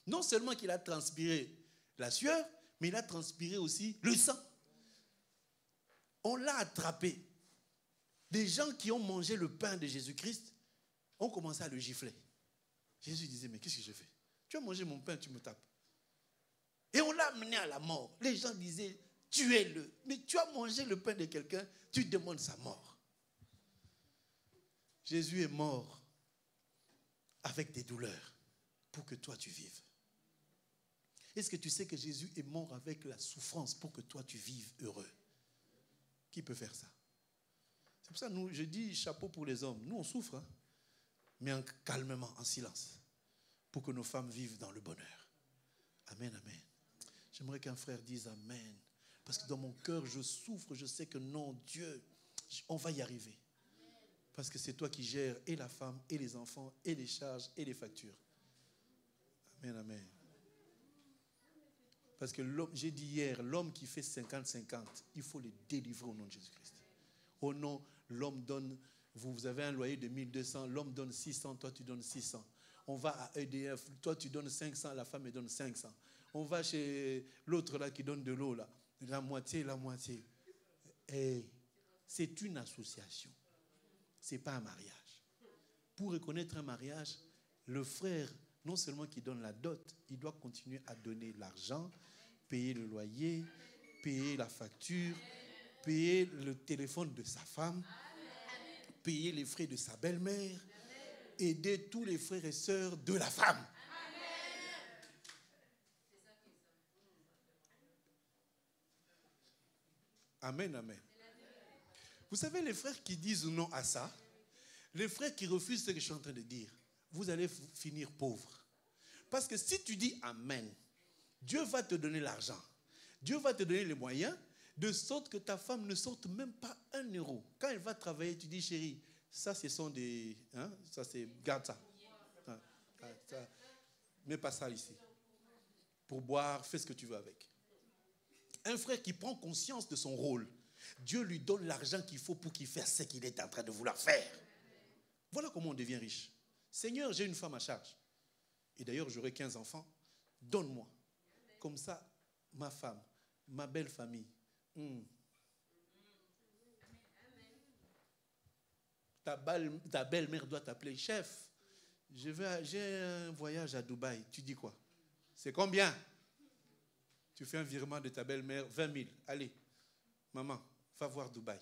[SPEAKER 1] Non seulement qu'il a transpiré la sueur, mais il a transpiré aussi le sang. On l'a attrapé. Des gens qui ont mangé le pain de Jésus-Christ ont commencé à le gifler. Jésus disait, mais qu'est-ce que je fais? Tu as mangé mon pain, tu me tapes. Et on l'a amené à la mort. Les gens disaient, tuez-le. Mais tu as mangé le pain de quelqu'un, tu demandes sa mort. Jésus est mort avec des douleurs pour que toi tu vives. Est-ce que tu sais que Jésus est mort avec la souffrance pour que toi tu vives heureux? Qui peut faire ça? C'est pour ça que je dis chapeau pour les hommes. Nous on souffre, hein, mais calmement, en silence, pour que nos femmes vivent dans le bonheur. Amen, amen. J'aimerais qu'un frère dise amen. Parce que dans mon cœur, je souffre, je sais que non, Dieu, on va y arriver. Parce que c'est toi qui gères et la femme, et les enfants, et les charges, et les factures. Amen, amen. Parce que j'ai dit hier, l'homme qui fait 50-50, il faut le délivrer au nom de Jésus-Christ. Au nom, l'homme donne, vous avez un loyer de 1200, l'homme donne 600, toi tu donnes 600. On va à EDF, toi tu donnes 500, la femme elle donne 500. On va chez l'autre là qui donne de l'eau là, la moitié. Et c'est une association. Ce n'est pas un mariage. Pour reconnaître un mariage, le frère, non seulement qui donne la dot, il doit continuer à donner l'argent, payer le loyer, payer la facture, payer le téléphone de sa femme, payer les frais de sa belle-mère, aider tous les frères et sœurs de la femme. Amen, amen. Vous savez, les frères qui disent non à ça, les frères qui refusent ce que je suis en train de dire, vous allez finir pauvres. Parce que si tu dis amen, Dieu va te donner l'argent. Dieu va te donner les moyens, de sorte que ta femme ne sorte même pas 1 euro. Quand elle va travailler, tu dis, chérie, ça, ce sont des... Hein, ça, c'est... Garde ça. Ça. Mets pas ça ici. Pour boire, fais ce que tu veux avec. Un frère qui prend conscience de son rôle, Dieu lui donne l'argent qu'il faut pour qu'il fasse ce qu'il est en train de vouloir faire. Voilà comment on devient riche. Seigneur, j'ai une femme à charge. Et d'ailleurs, j'aurai 15 enfants. Donne-moi. Comme ça, ma femme, ma belle famille. Ta belle-mère doit t'appeler chef. J'ai un voyage à Dubaï. Tu dis quoi? C'est combien? Tu fais un virement de ta belle-mère, 20 000. Allez, maman, va voir Dubaï.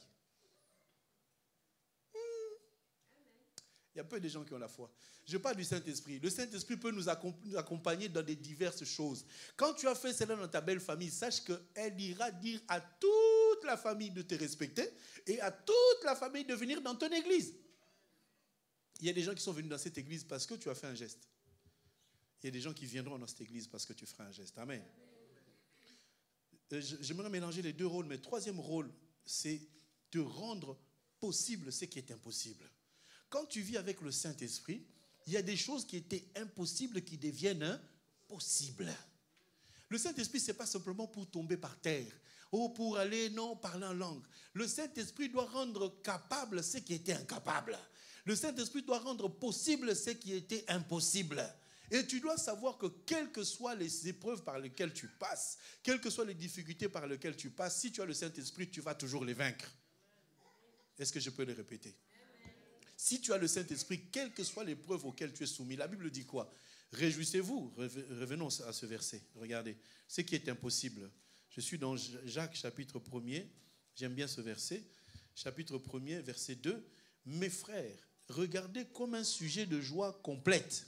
[SPEAKER 1] Il y a peu de gens qui ont la foi. Je parle du Saint-Esprit. Le Saint-Esprit peut nous accompagner dans des diverses choses. Quand tu as fait cela dans ta belle famille, sache qu'elle ira dire à toute la famille de te respecter et à toute la famille de venir dans ton église. Il y a des gens qui sont venus dans cette église parce que tu as fait un geste. Il y a des gens qui viendront dans cette église parce que tu feras un geste. Amen. J'aimerais mélanger les deux rôles, mais le troisième rôle, c'est de rendre possible ce qui est impossible. Quand tu vis avec le Saint-Esprit, il y a des choses qui étaient impossibles qui deviennent possibles. Le Saint-Esprit, ce n'est pas simplement pour tomber par terre ou pour aller, parler en langue. Le Saint-Esprit doit rendre capable ce qui était incapable. Le Saint-Esprit doit rendre possible ce qui était impossible. Et tu dois savoir que quelles que soient les épreuves par lesquelles tu passes, quelles que soient les difficultés par lesquelles tu passes, si tu as le Saint-Esprit, tu vas toujours les vaincre. Est-ce que je peux le répéter? Si tu as le Saint-Esprit, quelles que soient les preuves auxquelles tu es soumis, la Bible dit quoi? Réjouissez-vous. Revenons à ce verset. Regardez. Ce qui est impossible. Je suis dans Jacques chapitre 1er. J'aime bien ce verset. Chapitre 1er, verset 2. Mes frères, regardez comme un sujet de joie complète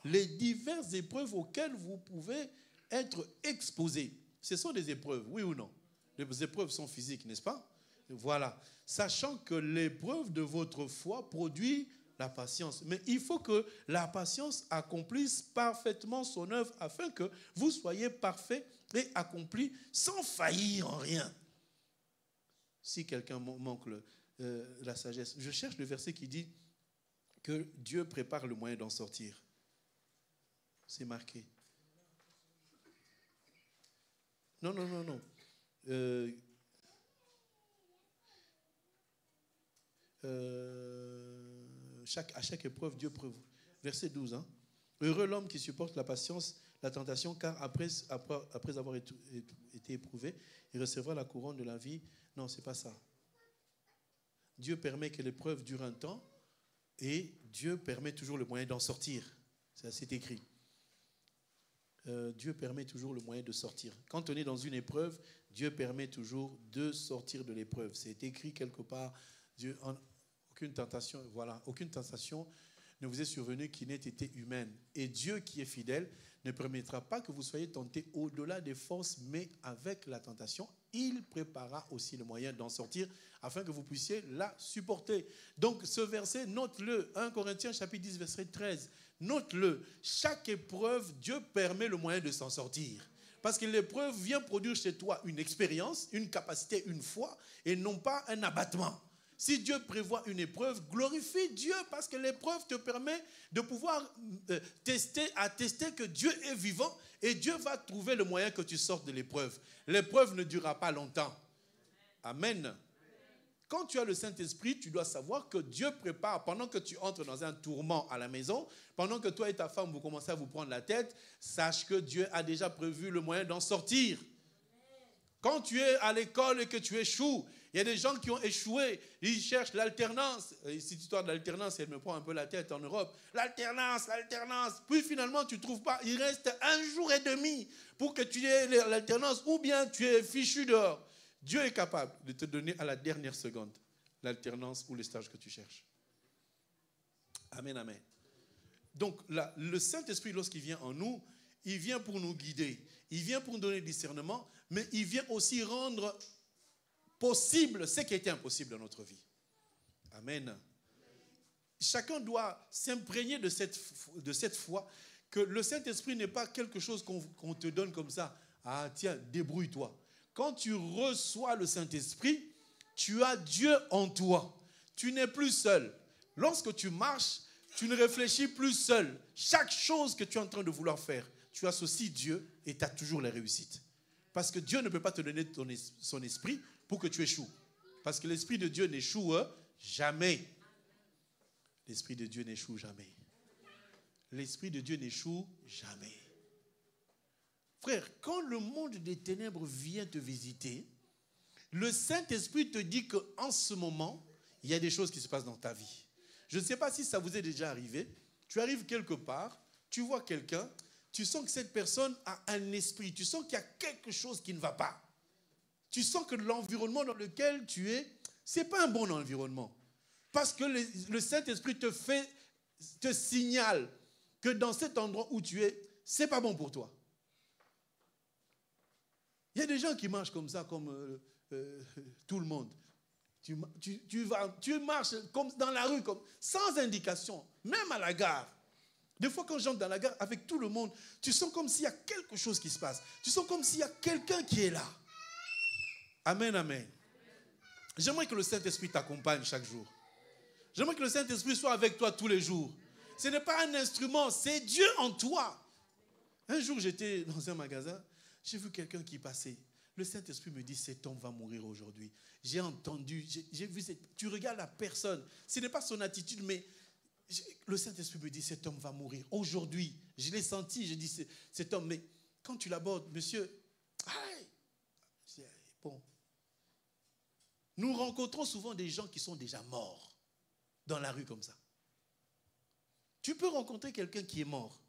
[SPEAKER 1] les diverses épreuves auxquelles vous pouvez être exposés. Ce sont des épreuves, oui ou non? Les épreuves sont physiques, n'est-ce pas? Voilà. Sachant que l'épreuve de votre foi produit la patience. Mais il faut que la patience accomplisse parfaitement son œuvre afin que vous soyez parfaits et accomplis sans faillir en rien. Si quelqu'un manque la sagesse, je cherche le verset qui dit que Dieu prépare le moyen d'en sortir. C'est marqué. Non. à chaque épreuve, Dieu prévoit. Verset 12. Hein. Heureux l'homme qui supporte la patience, la tentation, car après avoir été éprouvé, il recevra la couronne de la vie. Non, ce n'est pas ça. Dieu permet que l'épreuve dure un temps et Dieu permet toujours le moyen d'en sortir. C'est écrit. Dieu permet toujours le moyen de sortir. Quand on est dans une épreuve, Dieu permet toujours de sortir de l'épreuve. C'est écrit quelque part. Aucune tentation ne vous est survenue qui n'ait été humaine. Et Dieu qui est fidèle ne permettra pas que vous soyez tentés au-delà des forces, mais avec la tentation, il préparera aussi le moyen d'en sortir afin que vous puissiez la supporter. Donc ce verset, note-le, 1 Corinthiens chapitre 10, verset 13. Note-le, chaque épreuve, Dieu permet le moyen de s'en sortir. Parce que l'épreuve vient produire chez toi une expérience, une capacité, une foi, et non pas un abattement. Si Dieu prévoit une épreuve, glorifie Dieu parce que l'épreuve te permet de pouvoir attester que Dieu est vivant et Dieu va trouver le moyen que tu sortes de l'épreuve. L'épreuve ne durera pas longtemps. Amen. Quand tu as le Saint-Esprit, tu dois savoir que Dieu prépare, pendant que tu entres dans un tourment à la maison, pendant que toi et ta femme vous commencez à vous prendre la tête, sache que Dieu a déjà prévu le moyen d'en sortir. Quand tu es à l'école et que tu échoues, il y a des gens qui ont échoué, ils cherchent l'alternance. Cette histoire de l'alternance, elle me prend un peu la tête en Europe. L'alternance. Puis finalement, tu ne trouves pas. Il reste 1 jour et demi pour que tu aies l'alternance ou bien tu es fichu dehors. Dieu est capable de te donner à la dernière seconde l'alternance ou le stage que tu cherches. Amen, amen. Donc, le Saint-Esprit, lorsqu'il vient en nous, il vient pour nous guider. Il vient pour nous donner le discernement, mais il vient aussi rendre possible ce qui était impossible dans notre vie. Amen. Chacun doit s'imprégner de cette foi, que le Saint-Esprit n'est pas quelque chose qu'on te donne comme ça. Ah tiens, débrouille-toi. Quand tu reçois le Saint-Esprit, tu as Dieu en toi. Tu n'es plus seul. Lorsque tu marches, tu ne réfléchis plus seul. Chaque chose que tu es en train de vouloir faire, tu associes Dieu et tu as toujours la réussite. Parce que Dieu ne peut pas te donner son esprit pour que tu échoues. Parce que l'Esprit de Dieu n'échoue jamais. L'Esprit de Dieu n'échoue jamais. L'Esprit de Dieu n'échoue jamais. Frère, quand le monde des ténèbres vient te visiter, le Saint-Esprit te dit qu'en ce moment, il y a des choses qui se passent dans ta vie. Je ne sais pas si ça vous est déjà arrivé. Tu arrives quelque part, tu vois quelqu'un, tu sens que cette personne a un esprit, tu sens qu'il y a quelque chose qui ne va pas. Tu sens que l'environnement dans lequel tu es, ce n'est pas un bon environnement. Parce que le Saint-Esprit te signale que dans cet endroit où tu es, ce n'est pas bon pour toi. Il y a des gens qui marchent comme ça, comme tout le monde. Tu marches comme dans la rue, sans indication, même à la gare. Des fois, quand j'entre dans la gare avec tout le monde, tu sens comme s'il y a quelque chose qui se passe. Tu sens comme s'il y a quelqu'un qui est là. Amen, amen. J'aimerais que le Saint-Esprit t'accompagne chaque jour. J'aimerais que le Saint-Esprit soit avec toi tous les jours. Ce n'est pas un instrument, c'est Dieu en toi. Un jour, j'étais dans un magasin, j'ai vu quelqu'un qui passait. Le Saint-Esprit me dit, cet homme va mourir aujourd'hui. J'ai entendu, j'ai vu, tu regardes la personne. Ce n'est pas son attitude, mais le Saint-Esprit me dit, cet homme va mourir aujourd'hui. Je l'ai senti, je dis, cet homme, mais quand tu l'abordes, monsieur, bon. Nous rencontrons souvent des gens qui sont déjà morts dans la rue comme ça. Tu peux rencontrer quelqu'un qui est mort.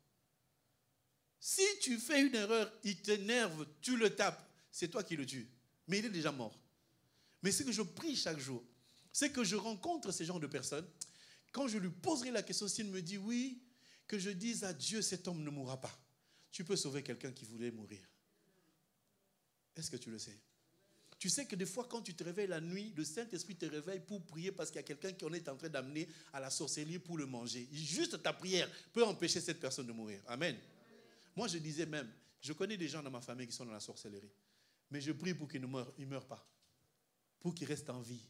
[SPEAKER 1] Si tu fais une erreur, il t'énerve, tu le tapes, c'est toi qui le tues. Mais il est déjà mort. Mais ce que je prie chaque jour, c'est que je rencontre ces genres de personnes. Quand je lui poserai la question, s'il me dit oui, que je dise à Dieu, cet homme ne mourra pas. Tu peux sauver quelqu'un qui voulait mourir. Est-ce que tu le sais? Tu sais que des fois, quand tu te réveilles la nuit, le Saint-Esprit te réveille pour prier parce qu'il y a quelqu'un qu'on est en train d'amener à la sorcellerie pour le manger. Juste ta prière peut empêcher cette personne de mourir. Amen. Moi, je disais même, je connais des gens dans ma famille qui sont dans la sorcellerie. Mais je prie pour qu'ils ne meurent pas. Pour qu'ils restent en vie.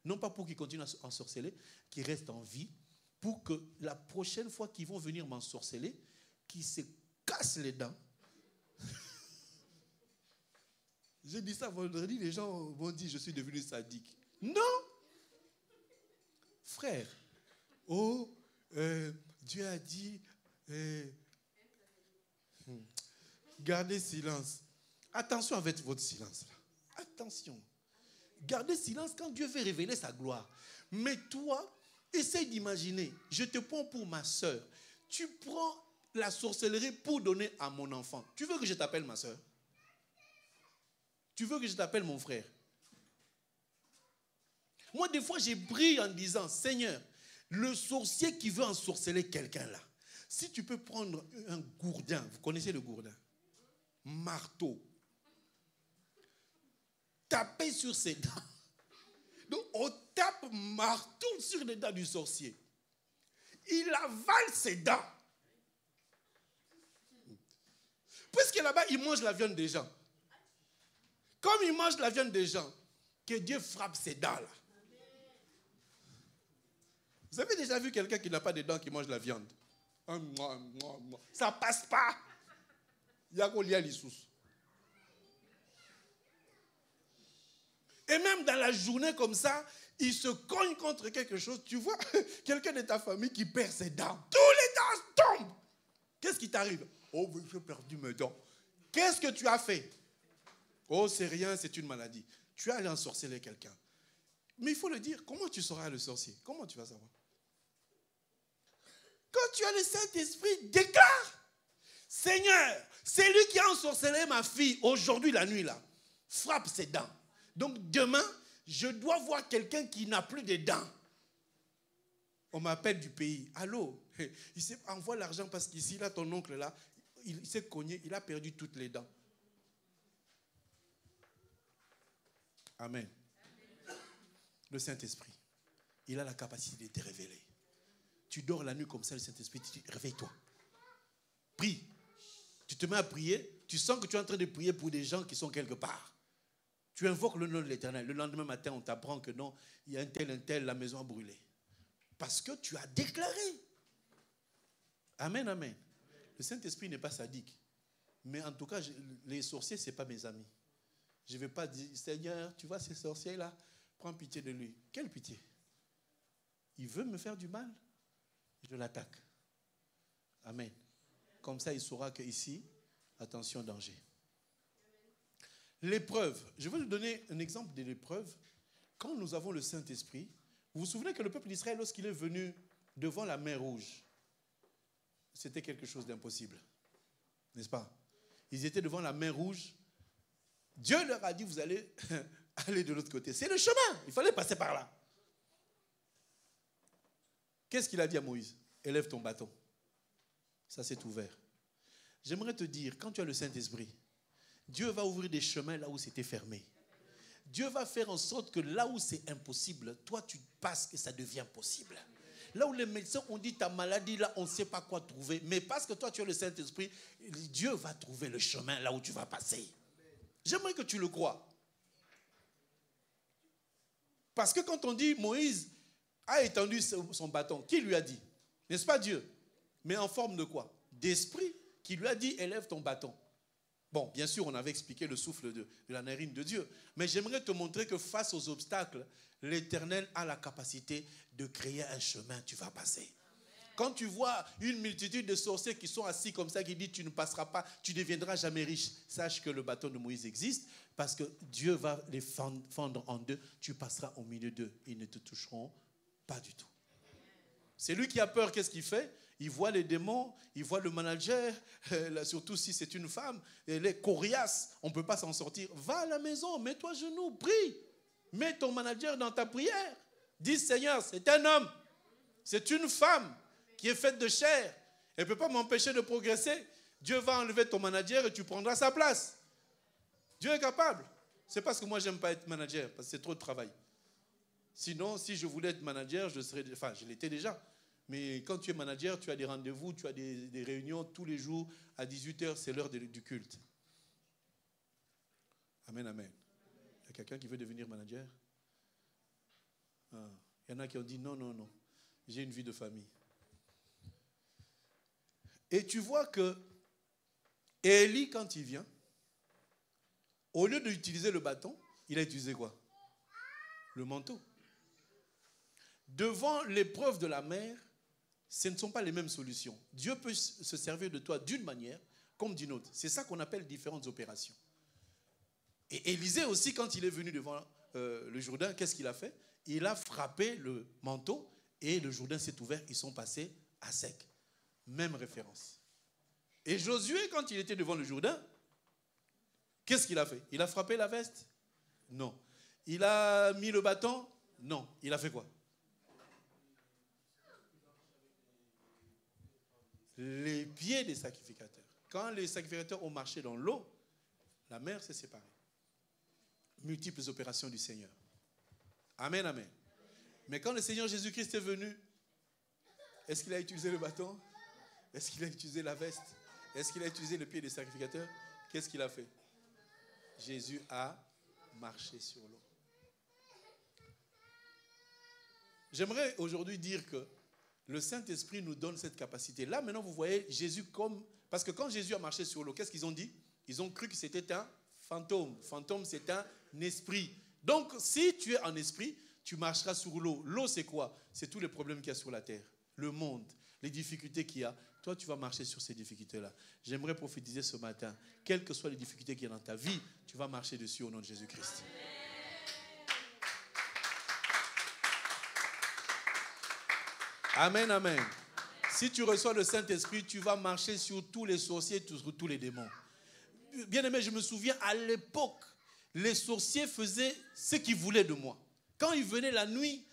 [SPEAKER 1] Non pas pour qu'ils continuent à ensorceler, qu'ils restent en vie. Pour que la prochaine fois qu'ils vont venir m'ensorceler, qu'ils se cassent les dents. J'ai dit ça vendredi, les gens m'ont dit je suis devenu sadique. Non! frère. Oh, Dieu a dit, gardez silence. Attention avec votre silence. Là. Attention. Gardez silence quand Dieu veut révéler sa gloire. Mais toi, essaye d'imaginer, je te prends pour ma soeur. Tu prends la sorcellerie pour donner à mon enfant. Tu veux que je t'appelle ma soeur? Tu veux que je t'appelle mon frère? Moi, des fois, j'ai prié en disant, Seigneur, le sorcier qui veut ensorceler quelqu'un là, si tu peux prendre un gourdin, vous connaissez le gourdin? Marteau. Taper sur ses dents. Donc, on tape marteau sur les dents du sorcier. Il avale ses dents. Puisque là-bas, il mange la viande des gens. Comme il mange la viande des gens, que Dieu frappe ses dents là. Vous avez déjà vu quelqu'un qui n'a pas de dents qui mange la viande? Ça passe pas. Il y a qu'on lit à l'issous. Et même dans la journée comme ça, il se cogne contre quelque chose. Tu vois, quelqu'un de ta famille qui perd ses dents. Tous les dents tombent. Qu'est-ce qui t'arrive? Oh, j'ai perdu mes dents. Qu'est-ce que tu as fait? Oh, c'est rien, c'est une maladie. Tu es allé ensorceler quelqu'un. Mais il faut le dire, comment tu sauras le sorcier? Comment tu vas savoir? Quand tu as le Saint-Esprit, déclare. Seigneur, c'est lui qui a ensorcelé ma fille aujourd'hui la nuit là. Frappe ses dents. Donc demain, je dois voir quelqu'un qui n'a plus de dents. On m'appelle du pays. Allô? Il envoie l'argent parce qu'ici, là, ton oncle là, il s'est cogné, il a perdu toutes les dents. Amen. Le Saint-Esprit, il a la capacité de te révéler. Tu dors la nuit comme ça, le Saint-Esprit te dit, réveille-toi. Prie. Tu te mets à prier, tu sens que tu es en train de prier pour des gens qui sont quelque part. Tu invoques le nom de l'Éternel. Le lendemain matin, on t'apprend que non, il y a un tel, la maison a brûlé. Parce que tu as déclaré. Amen, amen. Le Saint-Esprit n'est pas sadique. Mais en tout cas, les sorciers, ce n'est pas mes amis. Je ne vais pas dire, Seigneur, tu vois ces sorciers-là, prends pitié de lui. Quelle pitié? Il veut me faire du mal, je l'attaque. Amen. Comme ça, il saura qu'ici, attention, danger. L'épreuve. Je vais vous donner un exemple de l'épreuve. Quand nous avons le Saint-Esprit, vous vous souvenez que le peuple d'Israël, lorsqu'il est venu devant la mer Rouge, c'était quelque chose d'impossible. N'est-ce pas? Ils étaient devant la mer Rouge. Dieu leur a dit, vous allez aller de l'autre côté. C'est le chemin. Il fallait passer par là. Qu'est-ce qu'il a dit à Moïse? Élève ton bâton. Ça s'est ouvert. J'aimerais te dire, quand tu as le Saint-Esprit, Dieu va ouvrir des chemins là où c'était fermé. Dieu va faire en sorte que là où c'est impossible, toi tu passes et ça devient possible. Là où les médecins ont dit ta maladie, là on ne sait pas quoi trouver. Mais parce que toi tu as le Saint-Esprit, Dieu va trouver le chemin là où tu vas passer. J'aimerais que tu le crois. Parce que quand on dit Moïse a étendu son bâton, qui lui a dit? N'est-ce pas Dieu? Mais en forme de quoi? D'esprit qui lui a dit élève ton bâton. Bon, bien sûr, on avait expliqué le souffle de la narine de Dieu. Mais j'aimerais te montrer que face aux obstacles, l'Éternel a la capacité de créer un chemin, tu vas passer. Quand tu vois une multitude de sorciers qui sont assis comme ça, qui disent tu ne passeras pas, tu ne deviendras jamais riche, sache que le bâton de Moïse existe parce que Dieu va les fendre en deux, tu passeras au milieu d'eux, ils ne te toucheront pas du tout. C'est lui qui a peur, qu'est-ce qu'il fait? Il voit les démons, il voit le manager, surtout si c'est une femme, elle est coriace, on ne peut pas s'en sortir. Va à la maison, mets-toi à genoux, prie. Mets ton manager dans ta prière. Dis Seigneur, c'est un homme, c'est une femme qui est faite de chair. Elle ne peut pas m'empêcher de progresser. Dieu va enlever ton manager et tu prendras sa place. Dieu est capable. C'est parce que moi, je n'aime pas être manager, parce que c'est trop de travail. Sinon, si je voulais être manager, je l'étais déjà. Mais quand tu es manager, tu as des rendez-vous, tu as des réunions tous les jours. À 18h, c'est l'heure du culte. Amen, amen. Il y a quelqu'un qui veut devenir manager? Il y en a qui ont dit non, non, non. J'ai une vie de famille. Et tu vois que Élie, quand il vient, au lieu d'utiliser le bâton, il a utilisé quoi? Le manteau. devant l'épreuve de la mer, ce ne sont pas les mêmes solutions. Dieu peut se servir de toi d'une manière comme d'une autre. C'est ça qu'on appelle différentes opérations. Et Élisée aussi, quand il est venu devant le Jourdain, qu'est-ce qu'il a fait? Il a frappé le manteau et le Jourdain s'est ouvert. Ils sont passés à sec. Même référence. Et Josué, quand il était devant le Jourdain, qu'est-ce qu'il a fait? Il a frappé la veste? Non. Il a mis le bâton? Non. Il a fait quoi? Les pieds des sacrificateurs. Quand les sacrificateurs ont marché dans l'eau, la mer s'est séparée. Multiples opérations du Seigneur. Amen, amen. Mais quand le Seigneur Jésus-Christ est venu, est-ce qu'il a utilisé le bâton? Est-ce qu'il a utilisé la veste? Est-ce qu'il a utilisé le pied des sacrificateurs? Qu'est-ce qu'il a fait? Jésus a marché sur l'eau. J'aimerais aujourd'hui dire que le Saint-Esprit nous donne cette capacité. Là, maintenant, vous voyez Jésus comme... Parce que quand Jésus a marché sur l'eau, qu'est-ce qu'ils ont dit? Ils ont cru que c'était un fantôme. Fantôme, c'est un esprit. Donc, si tu es en esprit, tu marcheras sur l'eau. L'eau, c'est quoi? C'est tous les problèmes qu'il y a sur la terre. Le monde, les difficultés qu'il y a. Toi, tu vas marcher sur ces difficultés-là. J'aimerais prophétiser ce matin. Quelles que soient les difficultés qu'il y a dans ta vie, tu vas marcher dessus au nom de Jésus-Christ. Amen, amen. Si tu reçois le Saint-Esprit, tu vas marcher sur tous les sorciers, sur tous les démons. Bien aimé, je me souviens, à l'époque, les sorciers faisaient ce qu'ils voulaient de moi. Quand ils venaient la nuit,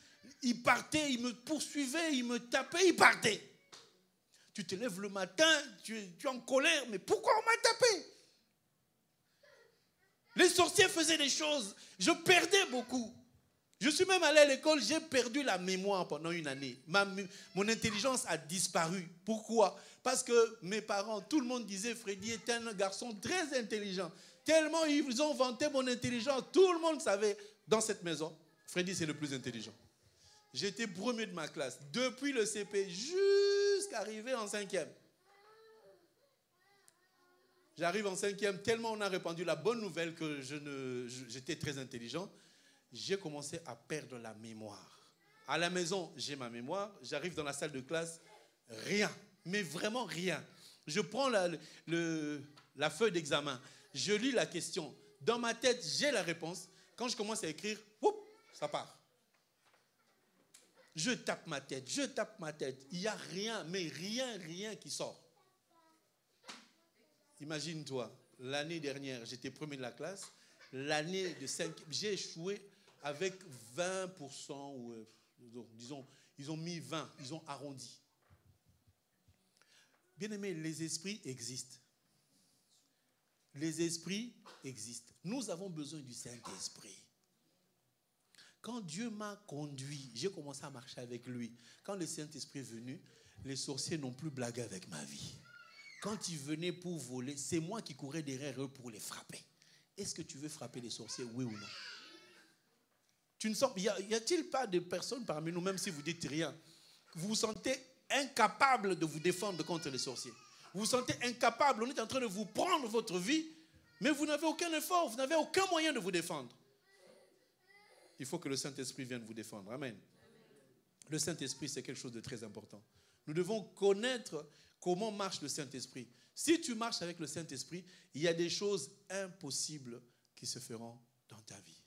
[SPEAKER 1] ils partaient, ils me poursuivaient, ils me tapaient, ils partaient. Tu te lèves le matin, tu es en colère, mais pourquoi on m'a tapé? Les sorciers faisaient des choses, je perdais beaucoup. Je suis même allé à l'école, j'ai perdu la mémoire pendant une année. Mon intelligence a disparu. Pourquoi? Parce que mes parents, tout le monde disait Freddy est un garçon très intelligent. Tellement ils ont vanté mon intelligence, tout le monde savait dans cette maison, Freddy c'est le plus intelligent. J'étais premier de ma classe, depuis le CP jusqu'à arriver en 5e. J'arrive en 5e, tellement on a répandu la bonne nouvelle que j'étais très intelligent. J'ai commencé à perdre la mémoire. À la maison, j'ai ma mémoire. J'arrive dans la salle de classe, rien. Mais vraiment rien. Je prends la feuille d'examen. Je lis la question. Dans ma tête, j'ai la réponse. Quand je commence à écrire, whoop, ça part. Je tape ma tête, je tape ma tête. Il n'y a rien, mais rien qui sort. Imagine-toi, l'année dernière, j'étais premier de la classe. L'année de 5, j'ai échoué avec 20%, ou disons, ils ont mis 20, ils ont arrondi. Bien aimé, les esprits existent. Les esprits existent. Nous avons besoin du Saint-Esprit. Quand Dieu m'a conduit, j'ai commencé à marcher avec lui. Quand le Saint-Esprit est venu, les sorciers n'ont plus blagué avec ma vie. Quand ils venaient pour voler, c'est moi qui courais derrière eux pour les frapper. Est-ce que tu veux frapper les sorciers, oui ou non? Y a-t-il pas de personnes parmi nous, même si vous dites rien, vous vous sentez incapable de vous défendre contre les sorciers? Vous vous sentez incapable, on est en train de vous prendre votre vie, mais vous n'avez aucun effort, vous n'avez aucun moyen de vous défendre. Il faut que le Saint-Esprit vienne vous défendre. Amen. Le Saint-Esprit, c'est quelque chose de très important. Nous devons connaître comment marche le Saint-Esprit. Si tu marches avec le Saint-Esprit, il y a des choses impossibles qui se feront dans ta vie.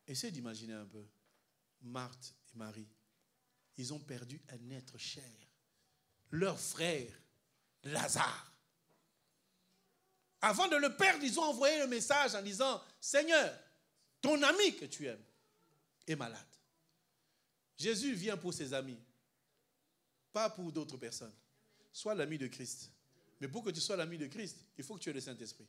[SPEAKER 1] Essaye d'imaginer un peu. Marthe et Marie, ils ont perdu un être cher. Leur frère, Lazare. Avant de le perdre, ils ont envoyé un message en disant, Seigneur, ton ami que tu aimes est malade. Jésus vient pour ses amis, pas pour d'autres personnes. Sois l'ami de Christ. Mais pour que tu sois l'ami de Christ, il faut que tu aies le Saint-Esprit.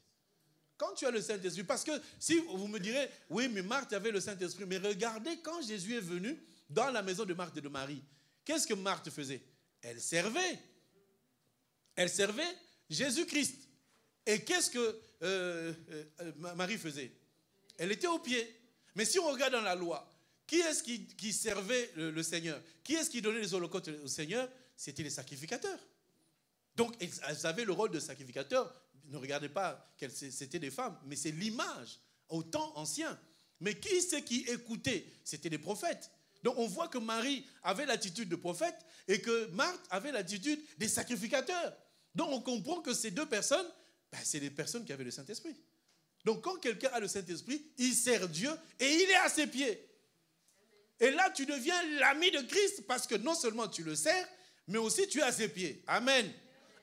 [SPEAKER 1] Quand tu as le Saint-Esprit, parce que si vous me direz, oui, mais Marthe avait le Saint-Esprit, mais regardez quand Jésus est venu dans la maison de Marthe et de Marie, qu'est-ce que Marthe faisait? Elle servait. Elle servait Jésus-Christ. Et qu'est-ce que Marie faisait? Elle était au pied. Mais si on regarde dans la loi, qui est-ce qui servait le Seigneur? Qui est-ce qui donnait les holocaustes au Seigneur? C'était les sacrificateurs. Donc, elles avaient le rôle de sacrificateurs. Ne regardez pas que c'était des femmes, mais c'est l'image au temps ancien. Mais qui c'est qui écoutait? C'était les prophètes. Donc on voit que Marie avait l'attitude de prophète et que Marthe avait l'attitude des sacrificateurs. Donc on comprend que ces deux personnes, c'est des personnes qui avaient le Saint-Esprit. Donc quand quelqu'un a le Saint-Esprit, il sert Dieu et il est à ses pieds. Et là tu deviens l'ami de Christ parce que non seulement tu le sers, mais aussi tu es à ses pieds. Amen.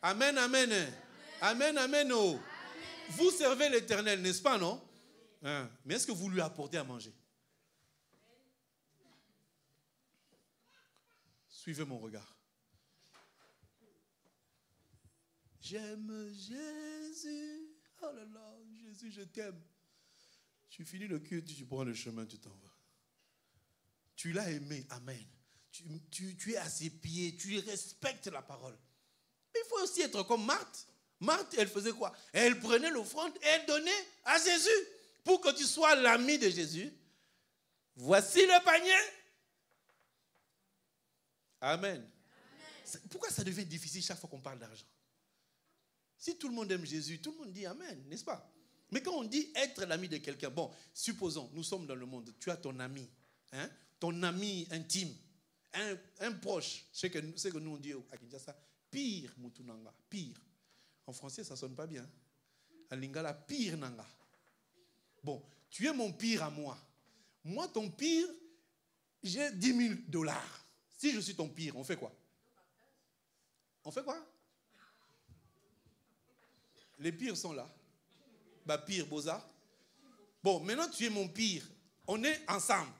[SPEAKER 1] Amen, amen. Amen, amen. Oh. Vous servez l'Éternel, n'est-ce pas, non? Hein? Mais est-ce que vous lui apportez à manger? Suivez mon regard. J'aime Jésus. Oh là là, Jésus, je t'aime. Tu finis le culte, tu prends le chemin, tu t'en vas. Tu l'as aimé, amen. Tu es à ses pieds, tu respectes la parole. Mais il faut aussi être comme Marthe. Marthe, elle faisait quoi? Elle prenait l'offrande et elle donnait à Jésus. Pour que tu sois l'ami de Jésus, voici le panier. Amen. Amen. Pourquoi ça devient difficile chaque fois qu'on parle d'argent? Si tout le monde aime Jésus, tout le monde dit Amen, n'est-ce pas? Mais quand on dit être l'ami de quelqu'un, bon, supposons, nous sommes dans le monde, tu as ton ami, hein, ton ami intime, un proche, c'est que nous on dit à Kinshasa, pire mutunanga, pire. En français, ça ne sonne pas bien. En lingala, pire nanga. Bon, tu es mon pire à moi. Moi, ton pire, j'ai $10,000. Si je suis ton pire, on fait quoi? On fait quoi? Les pires sont là. Pire, Boza. Bon, maintenant tu es mon pire. On est ensemble.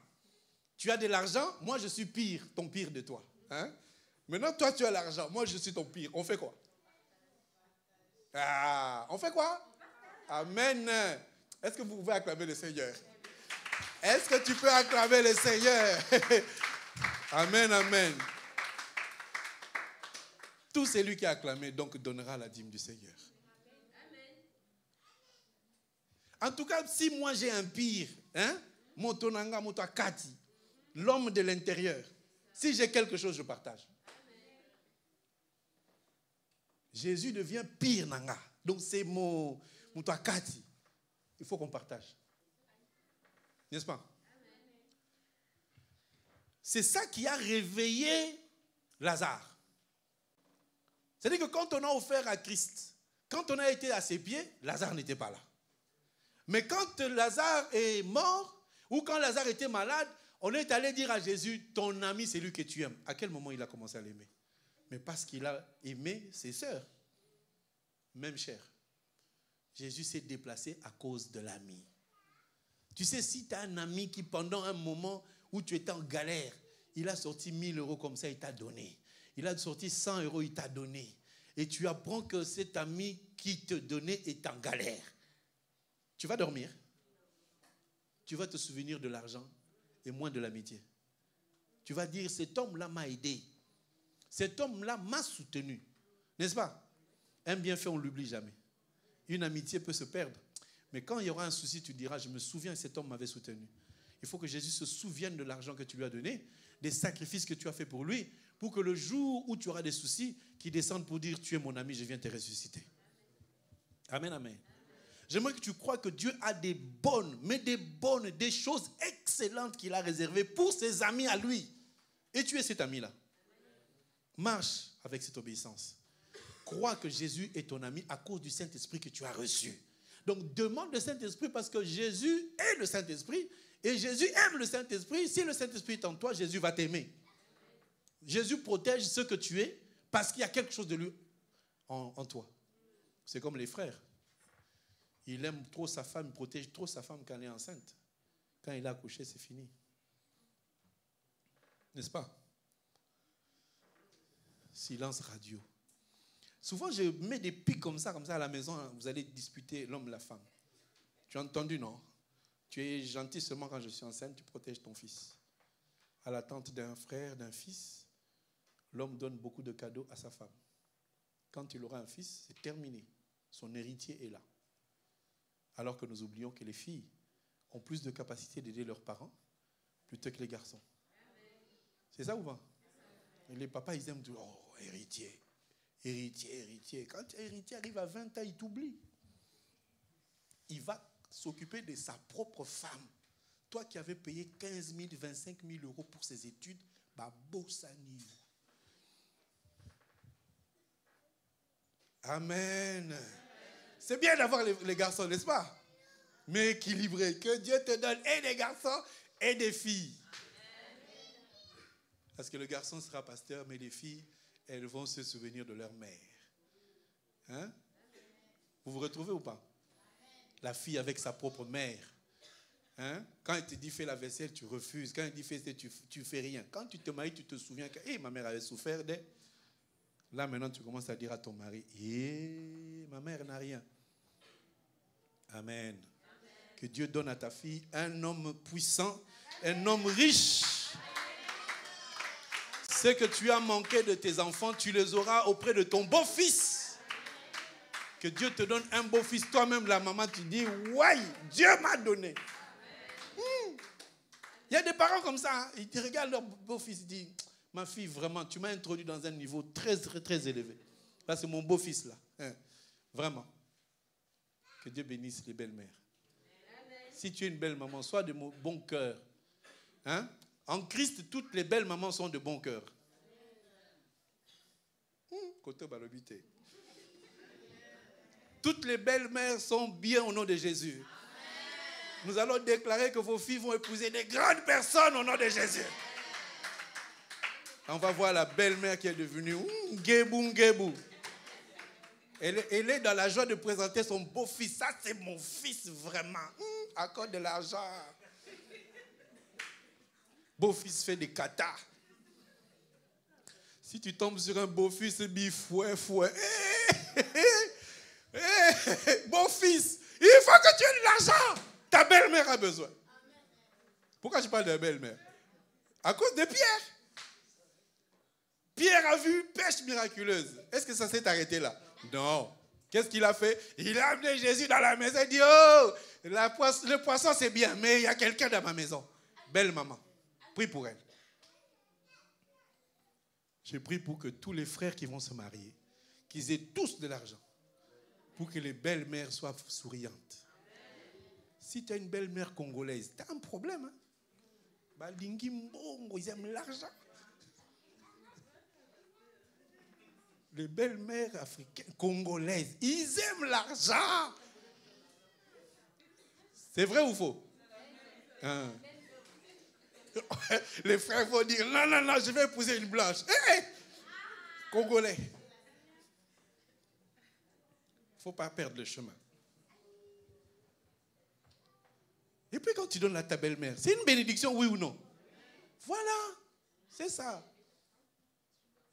[SPEAKER 1] Tu as de l'argent, moi je suis pire, ton pire de toi. Hein? Maintenant toi tu as l'argent, moi je suis ton pire. On fait quoi? On fait quoi? Amen. Est-ce que vous pouvez acclamer le Seigneur? Est-ce que tu peux acclamer le Seigneur? Amen, amen. Tout celui qui a acclamé donc donnera la dîme du Seigneur. En tout cas, si moi j'ai un pire, hein, Motonanga, Motakati, l'homme de l'intérieur, si j'ai quelque chose, je partage. Jésus devient pire Nanga. Donc c'est Motakati. Il faut qu'on partage. N'est-ce pas? C'est ça qui a réveillé Lazare. C'est-à-dire que quand on a offert à Christ, quand on a été à ses pieds, Lazare n'était pas là. Mais quand Lazare est mort, ou quand Lazare était malade, on est allé dire à Jésus, ton ami, c'est lui que tu aimes. À quel moment il a commencé à l'aimer? Mais parce qu'il a aimé ses sœurs, même chair. Jésus s'est déplacé à cause de l'ami. Tu sais, si tu as un ami qui, pendant un moment où tu étais en galère, il a sorti 1 000 € comme ça, il t'a donné. Il a sorti 100 €, il t'a donné. Et tu apprends que cet ami qui te donnait est en galère. Tu vas dormir. Tu vas te souvenir de l'argent et moins de l'amitié. Tu vas dire, cet homme-là m'a aidé. Cet homme-là m'a soutenu. N'est-ce pas? Un bienfait, on ne l'oublie jamais. Une amitié peut se perdre. Mais quand il y aura un souci, tu diras, je me souviens, cet homme m'avait soutenu. Il faut que Jésus se souvienne de l'argent que tu lui as donné, des sacrifices que tu as fait pour lui, pour que le jour où tu auras des soucis, qu'il descende pour dire, tu es mon ami, je viens te ressusciter. Amen, amen. J'aimerais que tu crois que Dieu a des bonnes, des choses excellentes qu'il a réservées pour ses amis à lui. Et tu es cet ami-là. Marche avec cette obéissance. Crois que Jésus est ton ami à cause du Saint-Esprit que tu as reçu. Donc demande le Saint-Esprit parce que Jésus est le Saint-Esprit et Jésus aime le Saint-Esprit. Si le Saint-Esprit est en toi, Jésus va t'aimer. Jésus protège ce que tu es parce qu'il y a quelque chose de lui en toi. C'est comme les frères. Il aime trop sa femme, il protège trop sa femme quand elle est enceinte. Quand il a accouché, c'est fini. N'est-ce pas? Silence radio. Souvent, je mets des pics comme ça à la maison. Vous allez disputer l'homme et la femme. Tu as entendu, non? Tu es gentil seulement quand je suis enceinte, tu protèges ton fils. À l'attente d'un frère, d'un fils, l'homme donne beaucoup de cadeaux à sa femme. Quand il aura un fils, c'est terminé. Son héritier est là. Alors que nous oublions que les filles ont plus de capacité d'aider leurs parents plutôt que les garçons. C'est ça ou pas? Et les papas, ils aiment dire, oh, héritier. Héritier. Quand héritier arrive à 20 ans, il t'oublie. Il va s'occuper de sa propre femme. toi qui avais payé 15 000, 25 000 euros pour ses études, bah, bossani. Amen. C'est bien d'avoir les garçons, n'est-ce pas? Mais équilibrés. Que Dieu te donne et des garçons et des filles. Parce que le garçon sera pasteur, mais les filles, elles vont se souvenir de leur mère. Hein? Vous vous retrouvez ou pas? La fille avec sa propre mère. Hein? Quand elle te dit fais la vaisselle, tu refuses. Quand elle dit fais tu fais rien. Quand tu te maries, tu te souviens que ma mère avait souffert d'elle. Là maintenant tu commences à dire à ton mari, ma mère n'a rien. Amen. Que Dieu donne à ta fille un homme puissant, un homme riche. Ce que tu as manqué de tes enfants, tu les auras auprès de ton beau-fils. Que Dieu te donne un beau-fils. Toi-même, la maman, tu dis, ouais, Dieu m'a donné. Il y a des parents comme ça, hein. Ils regardent leur beau-fils, ils disent, ma fille, vraiment, tu m'as introduit dans un niveau très, très, très élevé. Là, c'est mon beau-fils, là. Hein. Vraiment. Que Dieu bénisse les belles-mères. Si tu es une belle maman, sois de bon cœur. Hein? En Christ, toutes les belles mamans sont de bon cœur. Côté balobité. Toutes les belles-mères sont bien au nom de Jésus. Nous allons déclarer que vos filles vont épouser des grandes personnes au nom de Jésus. On va voir la belle-mère qui est devenue Ngébou. Elle est dans la joie de présenter son beau-fils. Ça, c'est mon fils vraiment. Accorde de l'argent. Beau-fils fait des katas. Si tu tombes sur un beau-fils, fouet. Beau-fils, il faut que tu aies de l'argent. Ta belle-mère a besoin. Pourquoi je parle de la belle-mère? À cause de Pierre. Pierre a vu pêche miraculeuse. Est-ce que ça s'est arrêté là? Non. Qu'est-ce qu'il a fait? Il a amené Jésus dans la maison. Il dit, le poisson c'est bien, mais il y a quelqu'un dans ma maison. Belle maman. Prie pour elle. Je prie pour que tous les frères qui vont se marier, qu'ils aient tous de l'argent. Pour que les belles-mères soient souriantes. Si tu as une belle-mère congolaise, tu as un problème. Hein? Ils aiment l'argent. Les belles-mères africaines, congolaises, ils aiment l'argent. C'est vrai ou faux? Hein? Les frères vont dire, non, je vais épouser une blanche. Congolais. Il ne faut pas perdre le chemin. Et puis quand tu donnes à ta belle-mère, c'est une bénédiction, oui ou non? Voilà, c'est ça.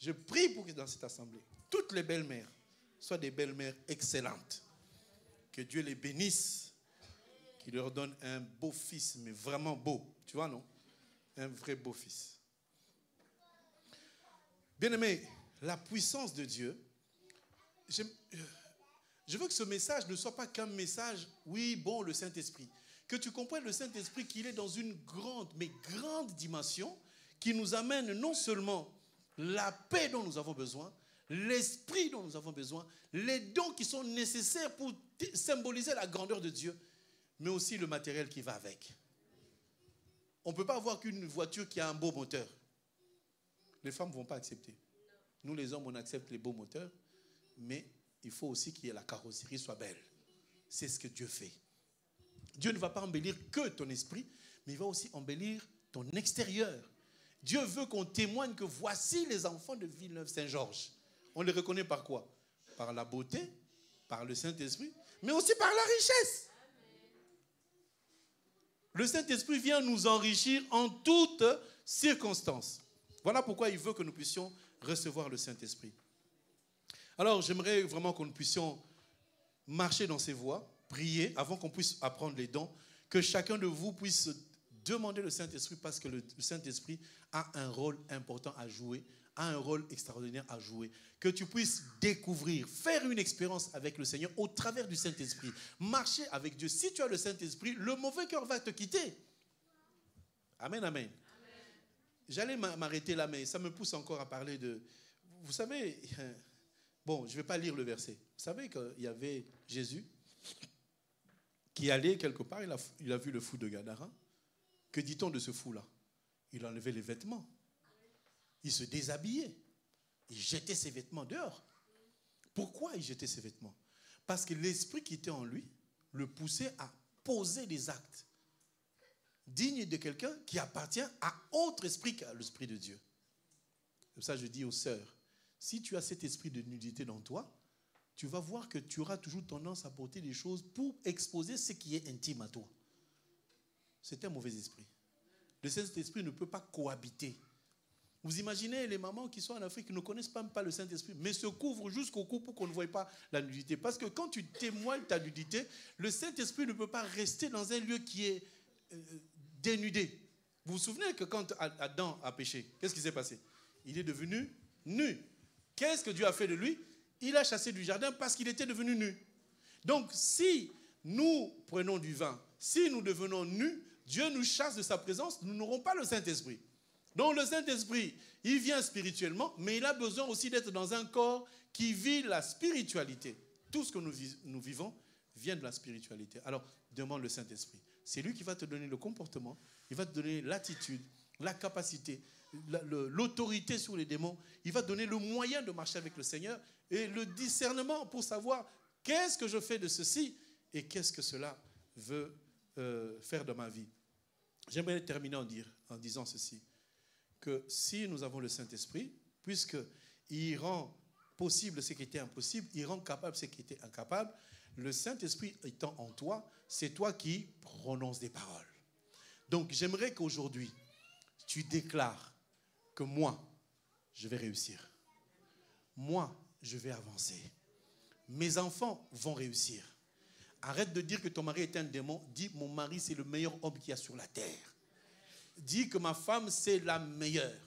[SPEAKER 1] Je prie pour que dans cette assemblée, toutes les belles-mères soient des belles-mères excellentes. Que Dieu les bénisse, qu'il leur donne un beau fils, mais vraiment beau. Tu vois, non? Un vrai beau fils. Bien-aimé, la puissance de Dieu, je veux que ce message ne soit pas qu'un message, oui, bon, le Saint-Esprit. Que tu comprennes le Saint-Esprit qu'il est dans une grande, mais grande dimension qui nous amène non seulement la paix dont nous avons besoin, l'esprit dont nous avons besoin, les dons qui sont nécessaires pour symboliser la grandeur de Dieu, mais aussi le matériel qui va avec. On ne peut pas avoir qu'une voiture qui a un beau moteur. Les femmes ne vont pas accepter. Nous, les hommes, on accepte les beaux moteurs, mais il faut aussi que la carrosserie soit belle. C'est ce que Dieu fait. Dieu ne va pas embellir que ton esprit, mais il va aussi embellir ton extérieur. Dieu veut qu'on témoigne que voici les enfants de Villeneuve-Saint-Georges. On les reconnaît par quoi? Par la beauté, par le Saint-Esprit, mais aussi par la richesse. Le Saint-Esprit vient nous enrichir en toutes circonstances. Voilà pourquoi il veut que nous puissions recevoir le Saint-Esprit. Alors, j'aimerais vraiment que nous puissions marcher dans ces voies, prier, avant qu'on puisse apprendre les dons, que chacun de vous puisse demander le Saint-Esprit, parce que le Saint-Esprit a un rôle important à jouer, a un rôle extraordinaire à jouer. Que tu puisses découvrir, faire une expérience avec le Seigneur au travers du Saint-Esprit. Marcher avec Dieu. Si tu as le Saint-Esprit, le mauvais cœur va te quitter. Amen, amen. J'allais m'arrêter là, mais ça me pousse encore à parler de... Vous savez, bon, je ne vais pas lire le verset. Vous savez qu'il y avait Jésus qui allait quelque part, il a vu le fou de Gadara. Que dit-on de ce fou-là? Il enlevait les vêtements. Il se déshabillait. Il jetait ses vêtements dehors. Pourquoi il jetait ses vêtements? Parce que l'esprit qui était en lui le poussait à poser des actes dignes de quelqu'un qui appartient à autre esprit qu'à l'esprit de Dieu. Comme ça, je dis aux sœurs, si tu as cet esprit de nudité dans toi, tu vas voir que tu auras toujours tendance à porter des choses pour exposer ce qui est intime à toi. C'est un mauvais esprit. Le Saint-Esprit ne peut pas cohabiter. Vous imaginez les mamans qui sont en Afrique qui ne connaissent même pas le Saint-Esprit, mais se couvrent jusqu'au cou pour qu'on ne voie pas la nudité. Parce que quand tu témoignes ta nudité, le Saint-Esprit ne peut pas rester dans un lieu qui est dénudé. Vous vous souvenez que quand Adam a péché, qu'est-ce qui s'est passé? Il est devenu nu. Qu'est-ce que Dieu a fait de lui? Il a chassé du jardin parce qu'il était devenu nu. Donc si nous prenons du vin, si nous devenons nus, Dieu nous chasse de sa présence, nous n'aurons pas le Saint-Esprit. Donc le Saint-Esprit, il vient spirituellement, mais il a besoin aussi d'être dans un corps qui vit la spiritualité. Tout ce que nous vivons vient de la spiritualité. Alors, demande le Saint-Esprit. C'est lui qui va te donner le comportement, il va te donner l'attitude, la capacité, l'autorité sur les démons. Il va te donner le moyen de marcher avec le Seigneur et le discernement pour savoir qu'est-ce que je fais de ceci et qu'est-ce que cela veut faire de ma vie. J'aimerais terminer en disant ceci, que si nous avons le Saint-Esprit, puisqu'il rend possible ce qui était impossible, il rend capable ce qui était incapable, le Saint-Esprit étant en toi, c'est toi qui prononces des paroles. Donc j'aimerais qu'aujourd'hui, tu déclares que moi, je vais réussir. Moi, je vais avancer. Mes enfants vont réussir. Arrête de dire que ton mari est un démon. Dis, mon mari, c'est le meilleur homme qu'il y a sur la terre. Dis que ma femme, c'est la meilleure.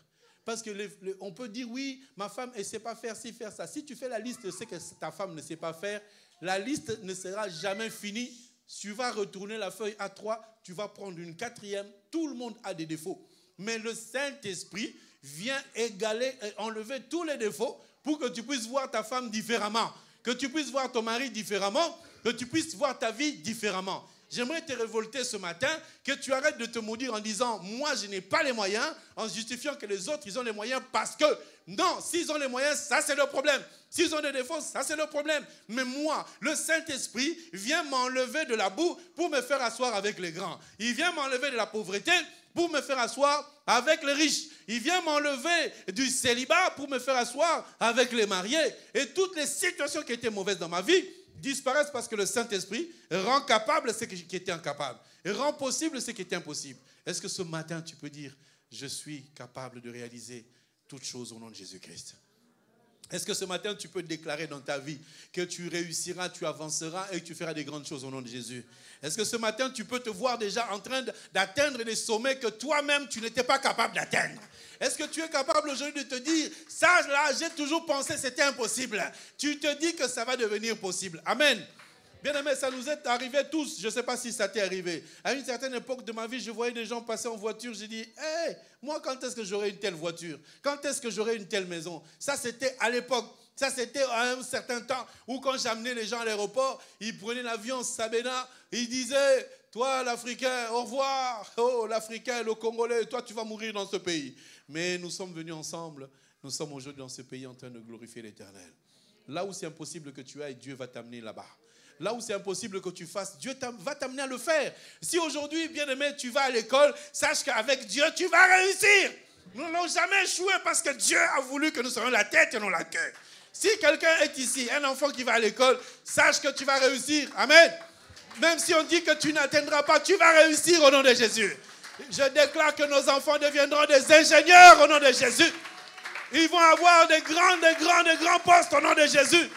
[SPEAKER 1] Parce qu'on peut dire, oui, ma femme, elle ne sait pas faire ci, faire ça. Si tu fais la liste de ce que ta femme ne sait pas faire, la liste ne sera jamais finie. Tu vas retourner la feuille A3, tu vas prendre une 4e. Tout le monde a des défauts. Mais le Saint-Esprit vient égaler et enlever tous les défauts pour que tu puisses voir ta femme différemment, que tu puisses voir ton mari différemment, que tu puisses voir ta vie différemment. J'aimerais te révolter ce matin, que tu arrêtes de te maudire en disant « moi, je n'ai pas les moyens », en justifiant que les autres, ils ont les moyens parce que, non, s'ils ont les moyens, ça c'est leur problème. S'ils ont des défauts, ça c'est leur problème. Mais moi, le Saint-Esprit vient m'enlever de la boue pour me faire asseoir avec les grands. Il vient m'enlever de la pauvreté pour me faire asseoir avec les riches. Il vient m'enlever du célibat pour me faire asseoir avec les mariés. Et toutes les situations qui étaient mauvaises dans ma vie disparaissent parce que le Saint-Esprit rend capable ce qui était incapable et rend possible ce qui était impossible. Est-ce que ce matin, tu peux dire « Je suis capable de réaliser toutes choses au nom de Jésus-Christ » ? Est-ce que ce matin, tu peux déclarer dans ta vie que tu réussiras, tu avanceras et que tu feras des grandes choses au nom de Jésus? Est-ce que ce matin, tu peux te voir déjà en train d'atteindre des sommets que toi-même, tu n'étais pas capable d'atteindre? Est-ce que tu es capable aujourd'hui de te dire, ça là, j'ai toujours pensé que c'était impossible. Tu te dis que ça va devenir possible. Amen. Bien-aimés, ça nous est arrivé tous. Je ne sais pas si ça t'est arrivé. À une certaine époque de ma vie, je voyais des gens passer en voiture. J'ai dit, hey, moi, quand est-ce que j'aurai une telle voiture? Quand est-ce que j'aurai une telle maison? Ça, c'était à l'époque. Ça, c'était à un certain temps où quand j'amenais les gens à l'aéroport, ils prenaient l'avion Sabena, ils disaient, toi, l'Africain, au revoir. Oh, l'Africain, le Congolais, toi, tu vas mourir dans ce pays. Mais nous sommes venus ensemble. Nous sommes aujourd'hui dans ce pays en train de glorifier l'Éternel. Là où c'est impossible que tu ailles, Dieu va t'amener là-bas. Là où c'est impossible que tu fasses, Dieu va t'amener à le faire. Si aujourd'hui, bien-aimé, tu vas à l'école, sache qu'avec Dieu, tu vas réussir. Nous n'avons jamais échoué parce que Dieu a voulu que nous soyons la tête et non la queue. Si quelqu'un est ici, un enfant qui va à l'école, sache que tu vas réussir. Amen. Même si on dit que tu n'atteindras pas, tu vas réussir au nom de Jésus. Je déclare que nos enfants deviendront des ingénieurs au nom de Jésus. Ils vont avoir de grands postes au nom de Jésus.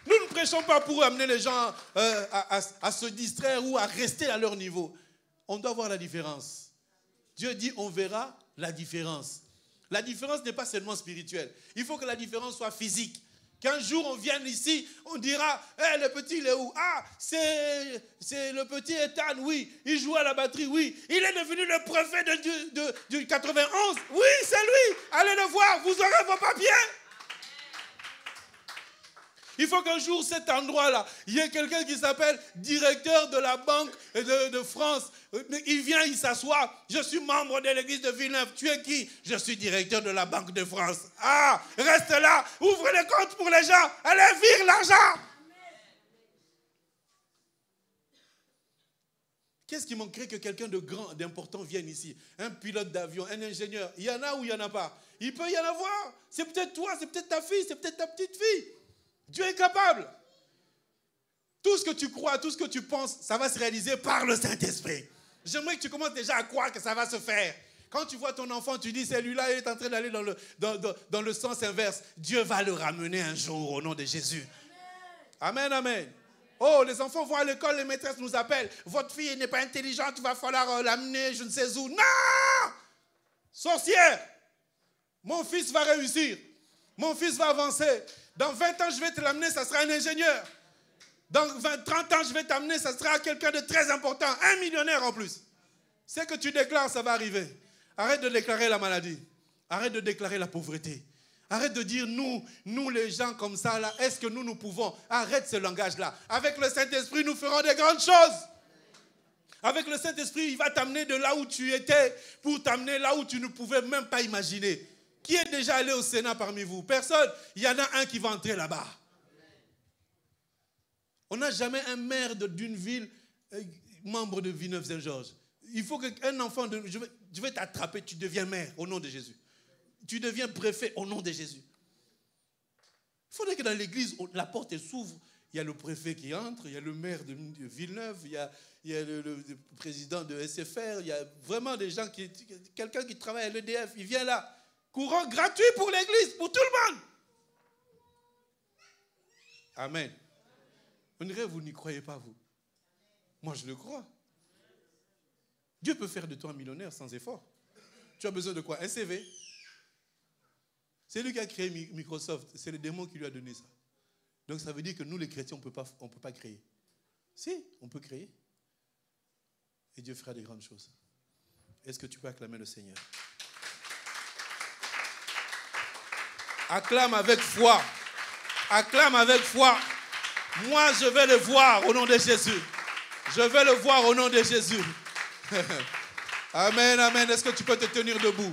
[SPEAKER 1] Nous ne prêchons pas pour amener les gens à se distraire ou à rester à leur niveau. On doit voir la différence. Dieu dit, on verra la différence. La différence n'est pas seulement spirituelle. Il faut que la différence soit physique. Qu'un jour on vienne ici, on dira, hey, le petit il est où? Ah, c'est le petit Ethan, oui. Il joue à la batterie, oui. Il est devenu le préfet du 91. Oui, c'est lui. Allez le voir, vous aurez vos papiers. Il faut qu'un jour, cet endroit-là, il y ait quelqu'un qui s'appelle directeur de la Banque de France. Il vient, il s'assoit. Je suis membre de l'église de Villeneuve. Tu es qui? Je suis directeur de la Banque de France. Ah, reste là. Ouvre les comptes pour les gens. Allez, vire l'argent. Qu'est-ce qui manquerait que quelqu'un de grand, d'important vienne ici? Un pilote d'avion, un ingénieur. Il y en a ou il n'y en a pas? Il peut y en avoir. C'est peut-être toi, c'est peut-être ta fille, c'est peut-être ta petite fille. Dieu est capable. Tout ce que tu crois, tout ce que tu penses, ça va se réaliser par le Saint-Esprit. J'aimerais que tu commences déjà à croire que ça va se faire. Quand tu vois ton enfant, tu dis, celui-là il est en train d'aller dans le sens inverse. Dieu va le ramener un jour au nom de Jésus. Amen, amen. Oh, les enfants vont à l'école, les maîtresses nous appellent. Votre fille n'est pas intelligente, il va falloir l'amener je ne sais où. Non! Sorcière! Mon fils va réussir. Mon fils va avancer. Dans 20 ans, je vais te l'amener, ça sera un ingénieur. Dans 30 ans, je vais t'amener, ça sera quelqu'un de très important. Un millionnaire en plus. Ce que tu déclares, ça va arriver. Arrête de déclarer la maladie. Arrête de déclarer la pauvreté. Arrête de dire nous les gens comme ça, là, est-ce que nous pouvons? Arrête ce langage-là. Avec le Saint-Esprit, nous ferons des grandes choses. Avec le Saint-Esprit, il va t'amener de là où tu étais pour t'amener là où tu ne pouvais même pas imaginer. Qui est déjà allé au Sénat parmi vous? Personne. Il y en a un qui va entrer là-bas. On n'a jamais un maire d'une ville, membre de Villeneuve-Saint-Georges. Il faut qu'un enfant, je vais t'attraper, tu deviens maire au nom de Jésus. Tu deviens préfet au nom de Jésus. Il faudrait que dans l'église, la porte s'ouvre. Il y a le préfet qui entre, il y a le maire de Villeneuve, il y a le président de SFR, il y a vraiment des gens quelqu'un qui travaille à l'EDF, il vient là. Courant gratuit pour l'église, pour tout le monde. Amen. On dirait que vous n'y croyez pas, vous. Moi, je le crois. Dieu peut faire de toi un millionnaire sans effort. Tu as besoin de quoi? Un CV. C'est lui qui a créé Microsoft. C'est le démon qui lui a donné ça. Donc, ça veut dire que nous, les chrétiens, on ne peut pas créer. Si, on peut créer. Et Dieu fera des grandes choses. Est-ce que tu peux acclamer le Seigneur? Acclame avec foi. Acclame avec foi. Moi, je vais le voir au nom de Jésus. Je vais le voir au nom de Jésus. Amen, amen. Est-ce que tu peux te tenir debout?